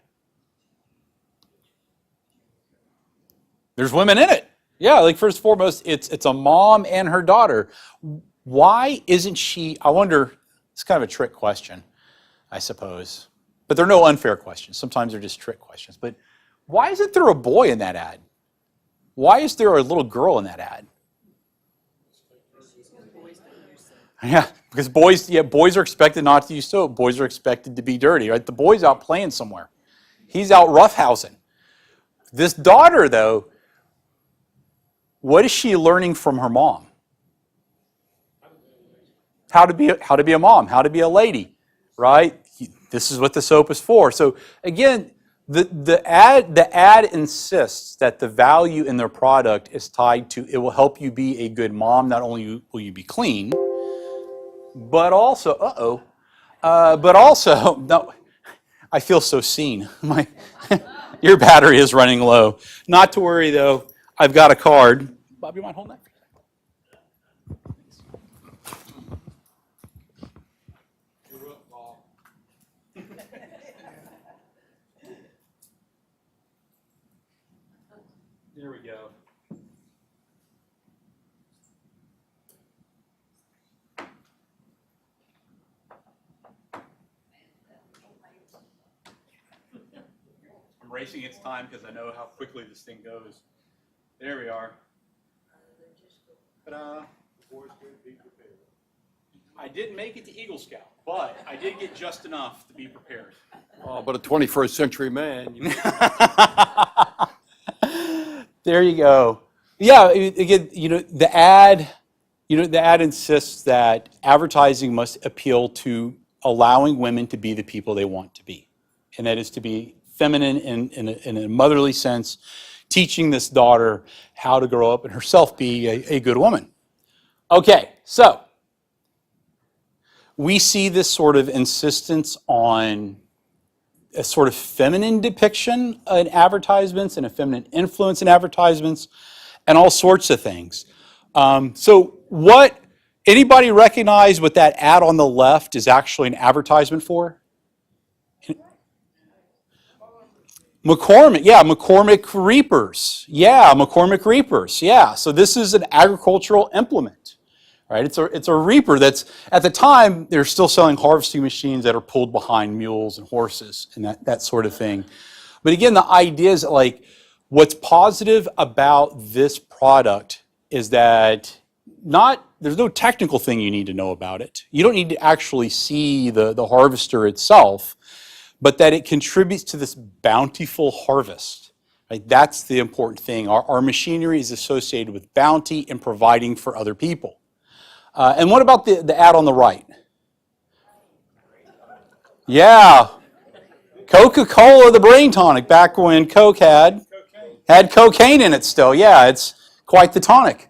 There's women in it. Yeah, like first and foremost, it's a mom and her daughter. Why isn't she, I wonder, it's kind of a trick question, I suppose. But there are no unfair questions. Sometimes they're just trick questions. But why isn't there a boy in that ad? Why is there a little girl in that ad? Yeah, because boys are expected not to use soap. Boys are expected to be dirty, right? The boy's out playing somewhere. He's out roughhousing. This daughter, though, what is she learning from her mom? How to be a mom, how to be a lady, right? This is what the soap is for. So again, the ad insists that the value in their product is tied to it will help you be a good mom. Not only will you be clean, but also no, I feel so seen. Your battery is running low. Not to worry though. I've got a card. Bob, you mind holding that? There we go. I'm racing its time because I know how quickly this thing goes. There we are. Ta-da. I didn't make it to Eagle Scout, but I did get just enough to be prepared. Oh, but a 21st century man. There you go. Yeah, again, the ad insists that advertising must appeal to allowing women to be the people they want to be, and that is to be feminine in a motherly sense, teaching this daughter how to grow up and herself be a good woman. Okay, so we see this sort of insistence on a sort of feminine depiction in advertisements and a feminine influence in advertisements and all sorts of things. So anybody recognize what that ad on the left is actually an advertisement for? McCormick, yeah, McCormick Reapers. Yeah, McCormick Reapers. Yeah, so this is an agricultural implement, right? It's a reaper that's, at the time, they're still selling harvesting machines that are pulled behind mules and horses and that sort of thing. But again, the idea is like, what's positive about this product is that there's no technical thing you need to know about it. You don't need to actually see the harvester itself, but that it contributes to this bountiful harvest. Right? That's the important thing. Our machinery is associated with bounty and providing for other people. And what about the ad on the right? Yeah, Coca-Cola, the brain tonic, back when Coke had cocaine in it still. Yeah, it's quite the tonic.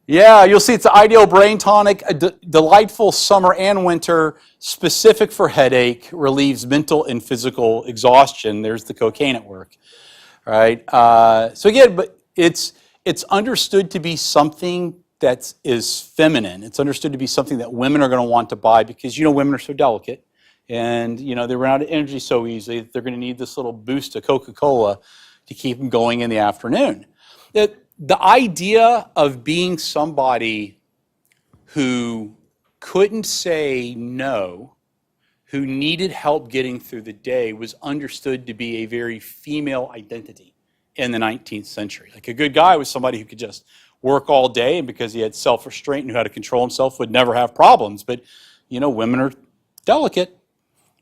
Yeah, you'll see it's the ideal brain tonic, a delightful summer and winter, specific for headache, relieves mental and physical exhaustion. There's the cocaine at work, right? So again, but it's understood to be something that is feminine. It's understood to be something that women are going to want to buy because, women are so delicate and, they run out of energy so easily that they're going to need this little boost of Coca-Cola to keep them going in the afternoon. The idea of being somebody who couldn't say no, who needed help getting through the day, was understood to be a very female identity in the 19th century. Like a good guy was somebody who could just work all day, and because he had self-restraint and knew how to control himself, would never have problems. But, women are delicate.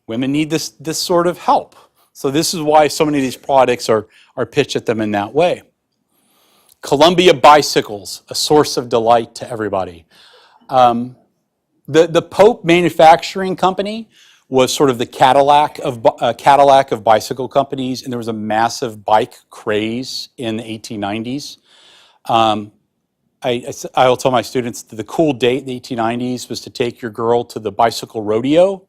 Women need this sort of help. So this is why so many of these products are pitched at them in that way. Columbia bicycles, a source of delight to everybody. The Pope Manufacturing Company was sort of the Cadillac of bicycle companies, and there was a massive bike craze in the 1890s. I will tell my students that the cool date in the 1890s was to take your girl to the bicycle rodeo,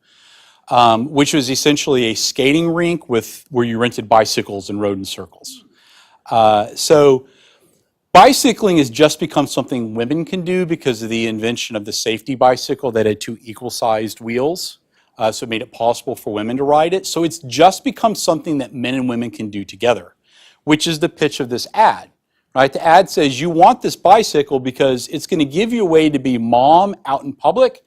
which was essentially a skating rink where you rented bicycles and rode in circles. So bicycling has just become something women can do because of the invention of the safety bicycle that had two equal-sized wheels. So it made it possible for women to ride it. So it's just become something that men and women can do together, which is the pitch of this ad. Right? The ad says you want this bicycle because it's going to give you a way to be mom out in public,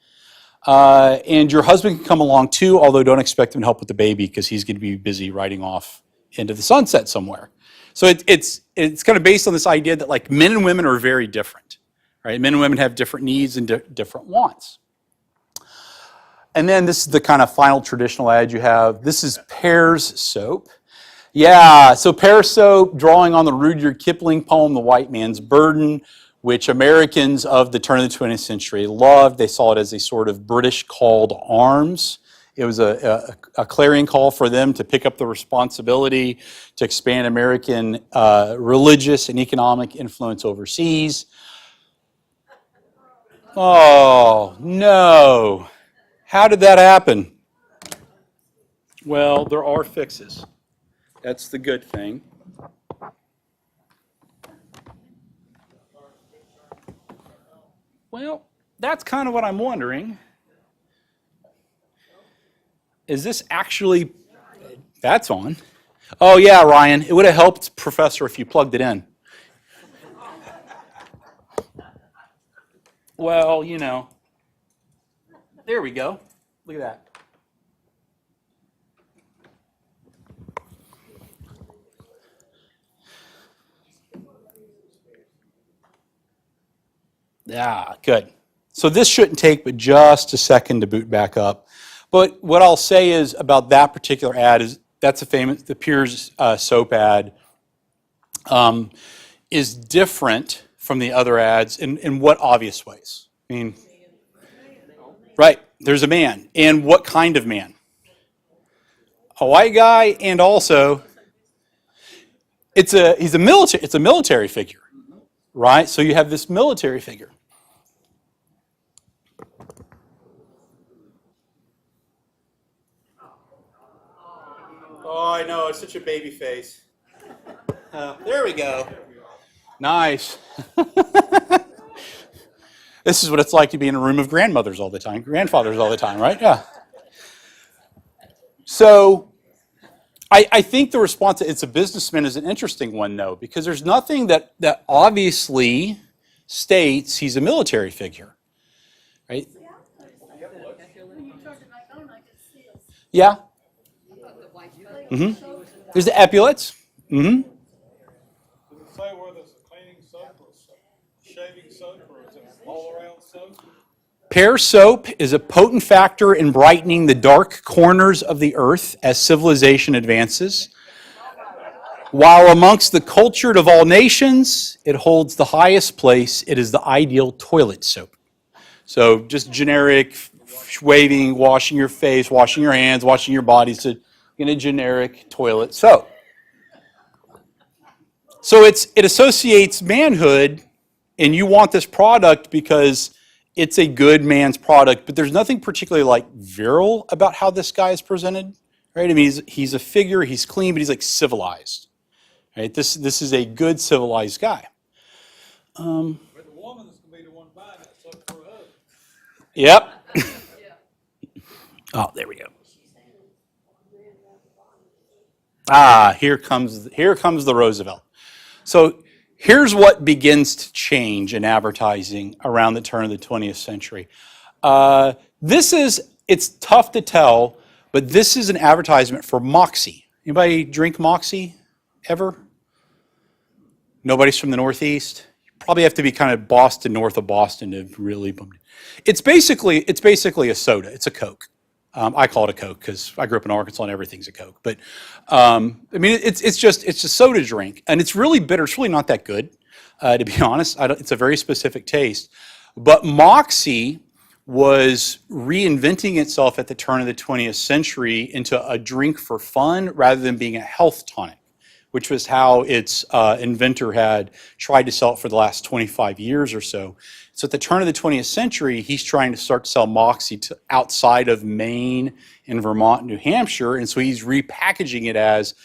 and your husband can come along too, although don't expect him to help with the baby because he's going to be busy riding off into the sunset somewhere. So it's kind of based on this idea that like men and women are very different, right? Men and women have different needs and different wants. And then this is the kind of final traditional ad you have. This is Pear's soap. Yeah, so Pear soap, drawing on the Rudyard Kipling poem, The White Man's Burden, which Americans of the turn of the 20th century loved. They saw it as a sort of British call to arms. It was a clarion call for them to pick up the responsibility to expand American religious and economic influence overseas. Oh, no. How did that happen? Well, there are fixes. That's the good thing. Well, that's kind of what I'm wondering. Is this actually, that's on. Oh yeah, Ryan, it would have helped, Professor, if you plugged it in. Well, there we go. Look at that. Yeah, good. So this shouldn't take but just a second to boot back up. But what I'll say is about that particular ad is that's the Pear's soap ad is different from the other ads in what obvious ways? I mean, right, there's a man. And what kind of man? A white guy, and also it's a military figure, right? So you have this military figure. Oh, I know, it's such a baby face. There we go. Nice. This is what it's like to be in a room of grandfathers all the time, right? Yeah. So I think the response, it's a businessman, is an interesting one, though, because there's nothing that obviously states he's a military figure, right? Yeah. There's the epaulets. Does it say whether it's a cleaning soap or shaving soap or is it all around soap? Pear soap is a potent factor in brightening the dark corners of the earth as civilization advances. While amongst the cultured of all nations, it holds the highest place. It is the ideal toilet soap. So just generic waving, washing your face, washing your hands, washing your body, so in a generic toilet soap. So it associates manhood, and you want this product because it's a good man's product, but there's nothing particularly like virile about how this guy is presented, right? I mean, he's a figure, he's clean, but he's like civilized, right? This is a good civilized guy. But the woman is going to be the one buying that soap for her husband. Yep. Oh, there we go. Here comes the Roosevelt. So here's what begins to change in advertising around the turn of the 20th century. It's tough to tell, but this is an advertisement for Moxie. Anybody drink Moxie ever? Nobody's from the Northeast? You probably have to be kind of Boston, north of Boston to really. It's basically a soda. It's a Coke. I call it a Coke because I grew up in Arkansas and everything's a Coke. But I mean, it's just a soda drink, and it's really bitter. It's really not that good, to be honest. It's a very specific taste. But Moxie was reinventing itself at the turn of the 20th century into a drink for fun rather than being a health tonic, which was how its inventor had tried to sell it for the last 25 years or so. So at the turn of the 20th century, he's trying to start to sell Moxie to outside of Maine and Vermont and New Hampshire, and so he's repackaging it as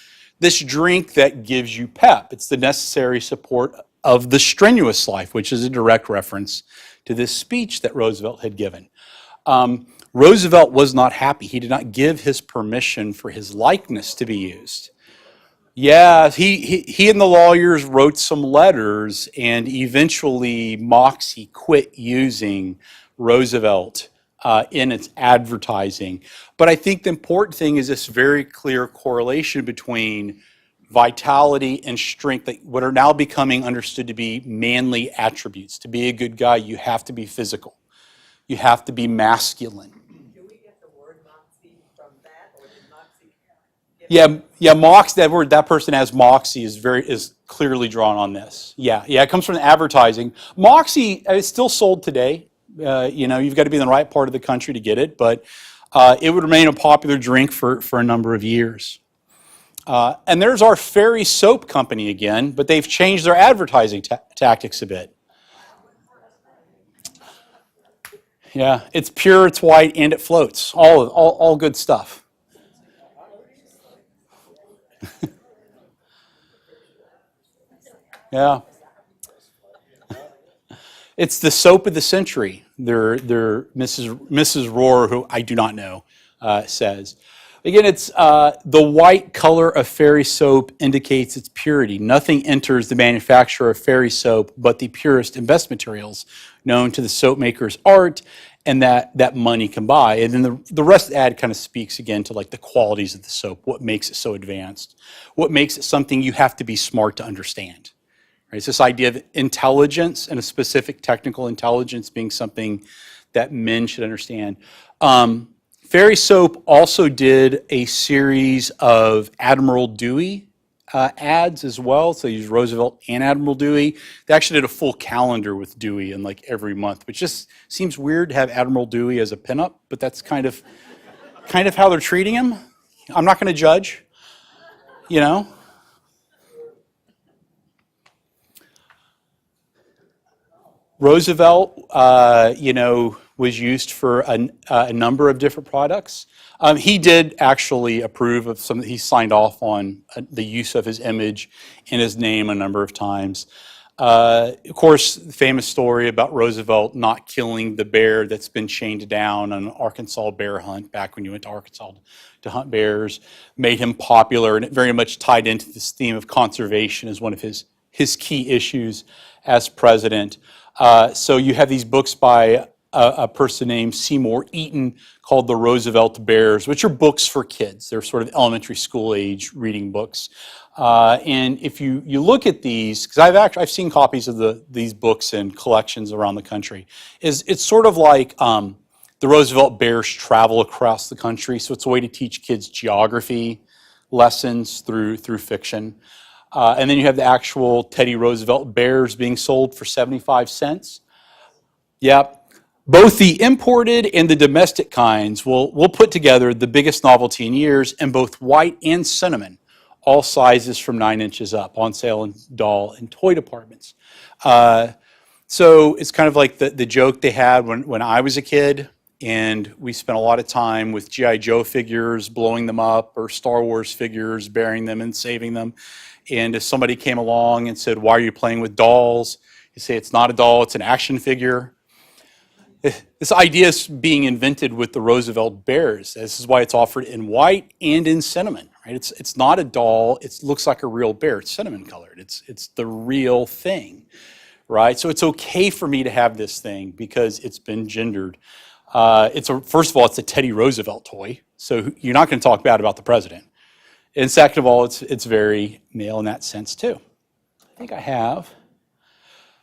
this drink that gives you pep. It's the necessary support of the strenuous life, which is a direct reference to this speech that Roosevelt had given. Roosevelt was not happy. He did not give his permission for his likeness to be used. Yeah, he and the lawyers wrote some letters, and eventually Moxie quit using Roosevelt in its advertising. But I think the important thing is this very clear correlation between vitality and strength, that what are now becoming understood to be manly attributes. To be a good guy, you have to be physical. You have to be masculine. Do we get the word Moxie from that, or did Moxie? Yeah, Moxie, that word, that person as Moxie is clearly drawn on this. Yeah, it comes from the advertising. Moxie is still sold today. You've got to be in the right part of the country to get it, but it would remain a popular drink for a number of years. And there's our Fairy Soap Company again, but they've changed their advertising tactics a bit. Yeah, it's pure, it's white, and it floats. All good stuff. Yeah. It's the soap of the century, their Mrs. Rohr, who I do not know, says. Again, it's the white color of fairy soap indicates its purity. Nothing enters the manufacture of fairy soap but the purest and best materials known to the soap maker's art and that money can buy. And then the rest of the ad kind of speaks again to like the qualities of the soap, what makes it so advanced, what makes it something you have to be smart to understand. Right? It's this idea of intelligence and a specific technical intelligence being something that men should understand. Fairy Soap also did a series of Admiral Dewey ads as well. So they used Roosevelt and Admiral Dewey. They actually did a full calendar with Dewey in like every month, which just seems weird to have Admiral Dewey as a pinup, but that's kind of how they're treating him. I'm not going to judge, you know. Roosevelt, was used for a number of different products. He did actually approve of some, he signed off on the use of his image and his name a number of times. Of course, the famous story about Roosevelt not killing the bear that's been chained down on an Arkansas bear hunt back when you went to Arkansas to hunt bears made him popular, and it very much tied into this theme of conservation as one of his key issues as president. So you have these books by a person named Seymour Eaton called The Roosevelt Bears, which are books for kids. They're sort of elementary school age reading books. And if you look at these, because I've seen copies of these books in collections around the country, it's sort of like the Roosevelt Bears travel across the country. So it's a way to teach kids geography lessons through fiction. And then you have the actual Teddy Roosevelt Bears being sold for 75 cents. Yep. Both the imported and the domestic kinds will put together the biggest novelty in years, in both white and cinnamon, all sizes from 9 inches up, on sale in doll and toy departments. So it's kind of like the joke they had when I was a kid, and we spent a lot of time with G.I. Joe figures, blowing them up, or Star Wars figures, burying them and saving them. And if somebody came along and said, "Why are you playing with dolls?" you say, "It's not a doll, it's an action figure." This idea is being invented with the Roosevelt Bears. This is why it's offered in white and in cinnamon. Right? It's not a doll. It looks like a real bear. It's cinnamon colored. It's the real thing, right? So it's okay for me to have this thing because it's been gendered. First of all, it's a Teddy Roosevelt toy, so you're not going to talk bad about the president. And second of all, it's very male in that sense too. I think I have.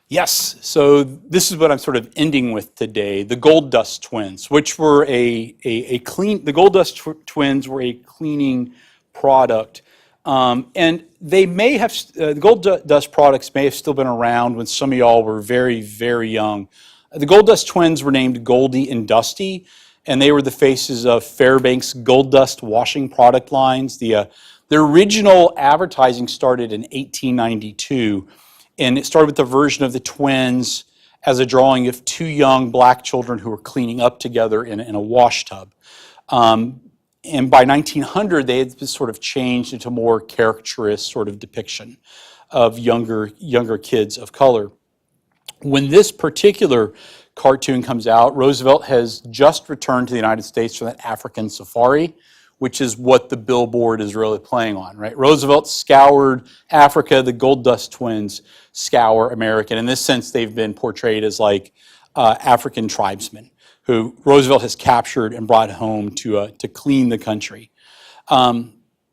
Yes, so this is what I'm sort of ending with today. The Gold Dust Twins, which were the Gold Dust Twins were a cleaning product. And they may have, the Gold Dust products may have still been around when some of y'all were very, very young. The Gold Dust Twins were named Goldie and Dusty, and they were the faces of Fairbanks Gold Dust washing product lines. The original advertising started in 1892. And it started with the version of the twins as a drawing of two young black children who were cleaning up together in a wash tub. And by 1900, they had sort of changed into a more caricaturist sort of depiction of younger kids of color. When this particular cartoon comes out, Roosevelt has just returned to the United States from that African safari, which is what the billboard is really playing on, right? Roosevelt scoured Africa, the Gold Dust Twins scour America. In this sense, they've been portrayed as like African tribesmen who Roosevelt has captured and brought home to clean the country.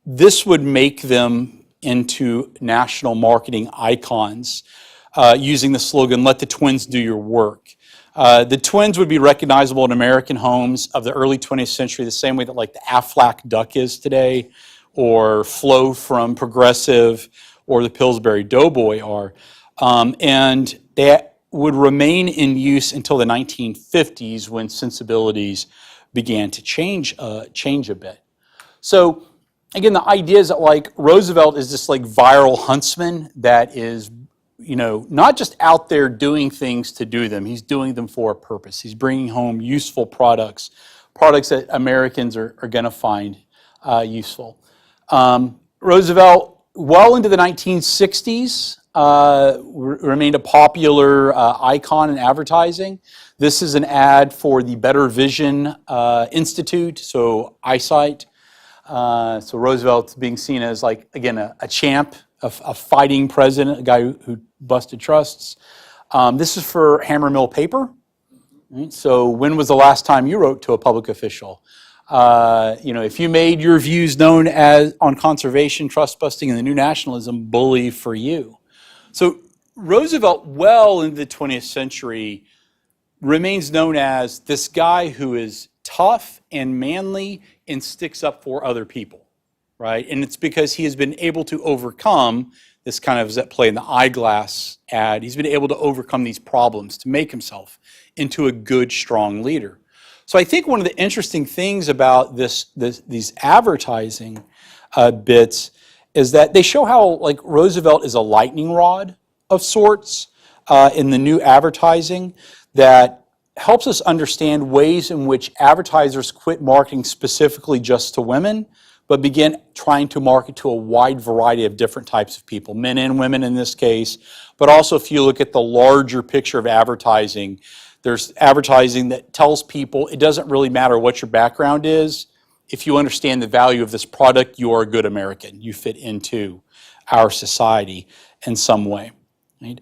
This would make them into national marketing icons using the slogan, "Let the twins do your work." The twins would be recognizable in American homes of the early 20th century the same way that like the Aflac duck is today, or Flo from Progressive, or the Pillsbury Doughboy are. And they would remain in use until the 1950s when sensibilities began to change a bit. So again, the idea is that like Roosevelt is this like viral huntsman that is not just out there doing things to do them. He's doing them for a purpose. He's bringing home useful products that Americans are going to find useful. Roosevelt, well into the 1960s, remained a popular icon in advertising. This is an ad for the Better Vision Institute, so eyesight. So Roosevelt's being seen as like, again, a champ, a fighting president, a guy who busted trusts. This is for Hammer Mill paper. Right? So when was the last time you wrote to a public official? If you made your views known on conservation, trust busting, and the new nationalism, bully for you. So Roosevelt, well into the 20th century, remains known as this guy who is tough and manly and sticks up for other people, right? And it's because he has been able to overcome this kind of that play in the eyeglass ad. He's been able to overcome these problems to make himself into a good, strong leader. So I think one of the interesting things about these advertising bits is that they show how like Roosevelt is a lightning rod of sorts in the new advertising that helps us understand ways in which advertisers quit marketing specifically just to women, but began trying to market to a wide variety of different types of people, men and women in this case. But also if you look at the larger picture of advertising, there's advertising that tells people it doesn't really matter what your background is. If you understand the value of this product, you are a good American. You fit into our society in some way. Right?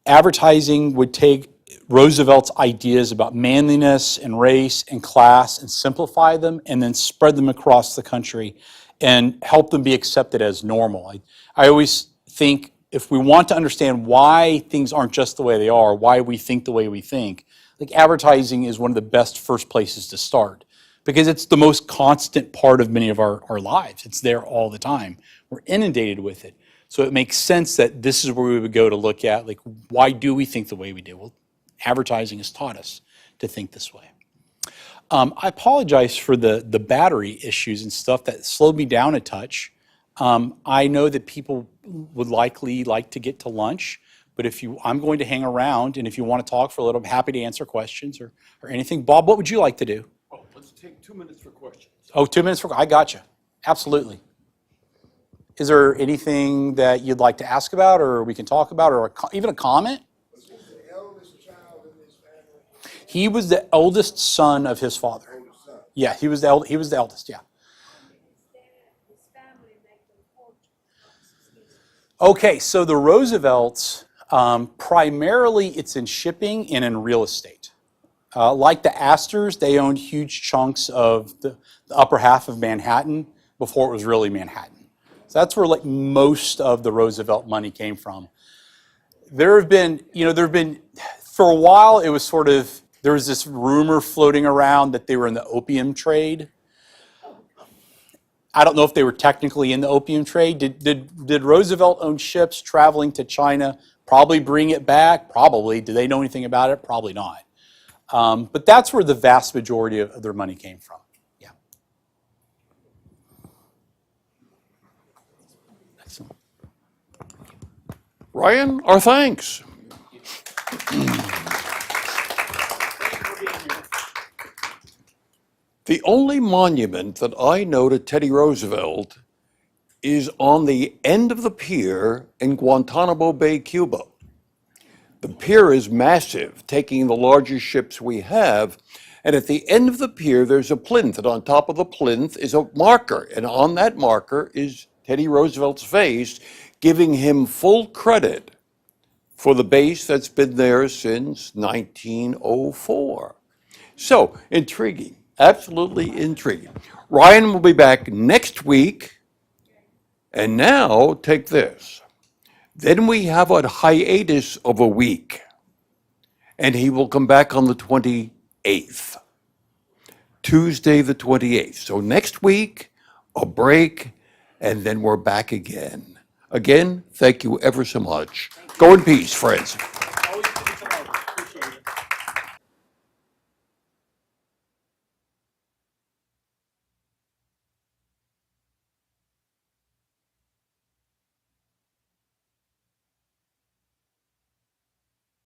Advertising would take Roosevelt's ideas about manliness and race and class and simplify them and then spread them across the country and help them be accepted as normal. I always think if we want to understand why things aren't just the way they are, why we think the way we think, like advertising is one of the best first places to start because it's the most constant part of many of our lives. It's there all the time. We're inundated with it. So it makes sense that this is where we would go to look at, like, why do we think the way we do? Well, advertising has taught us to think this way. I apologize for the battery issues and stuff that slowed me down a touch. I know that people would likely like to get to lunch, but I'm going to hang around, and if you want to talk for a little, I'm happy to answer questions or anything. Bob, what would you like to do? Oh, let's take 2 minutes for questions. Oh, 2 minutes I got you. Absolutely. Is there anything that you'd like to ask about or we can talk about or even a comment? Was he the eldest child in his family? He was the eldest son of his father. Oldest son. Yeah, he was the eldest, yeah. Okay, so the Roosevelts, primarily it's in shipping and in real estate. Like the Astors, they owned huge chunks of the upper half of Manhattan before it was really Manhattan. So that's where like most of the Roosevelt money came from. There have been, for a while it was sort of, there was this rumor floating around that they were in the opium trade. I don't know if they were technically in the opium trade. Did Roosevelt own ships traveling to China? Probably bring it back? Probably. Do they know anything about it? Probably not. But that's where the vast majority of their money came from. Yeah. Excellent. Ryan, our thanks. The only monument that I know to Teddy Roosevelt is on the end of the pier in Guantanamo Bay, Cuba. The pier is massive, taking the largest ships we have, and at the end of the pier there's a plinth, and on top of the plinth is a marker, and on that marker is Teddy Roosevelt's face, giving him full credit for the base that's been there since 1904. So, intriguing. Absolutely intriguing. Ryan will be back next week. And now, take this. Then we have a hiatus of a week. And he will come back on the 28th. Tuesday the 28th. So next week, a break, and then we're back again. Again, thank you ever so much. Go in peace, friends.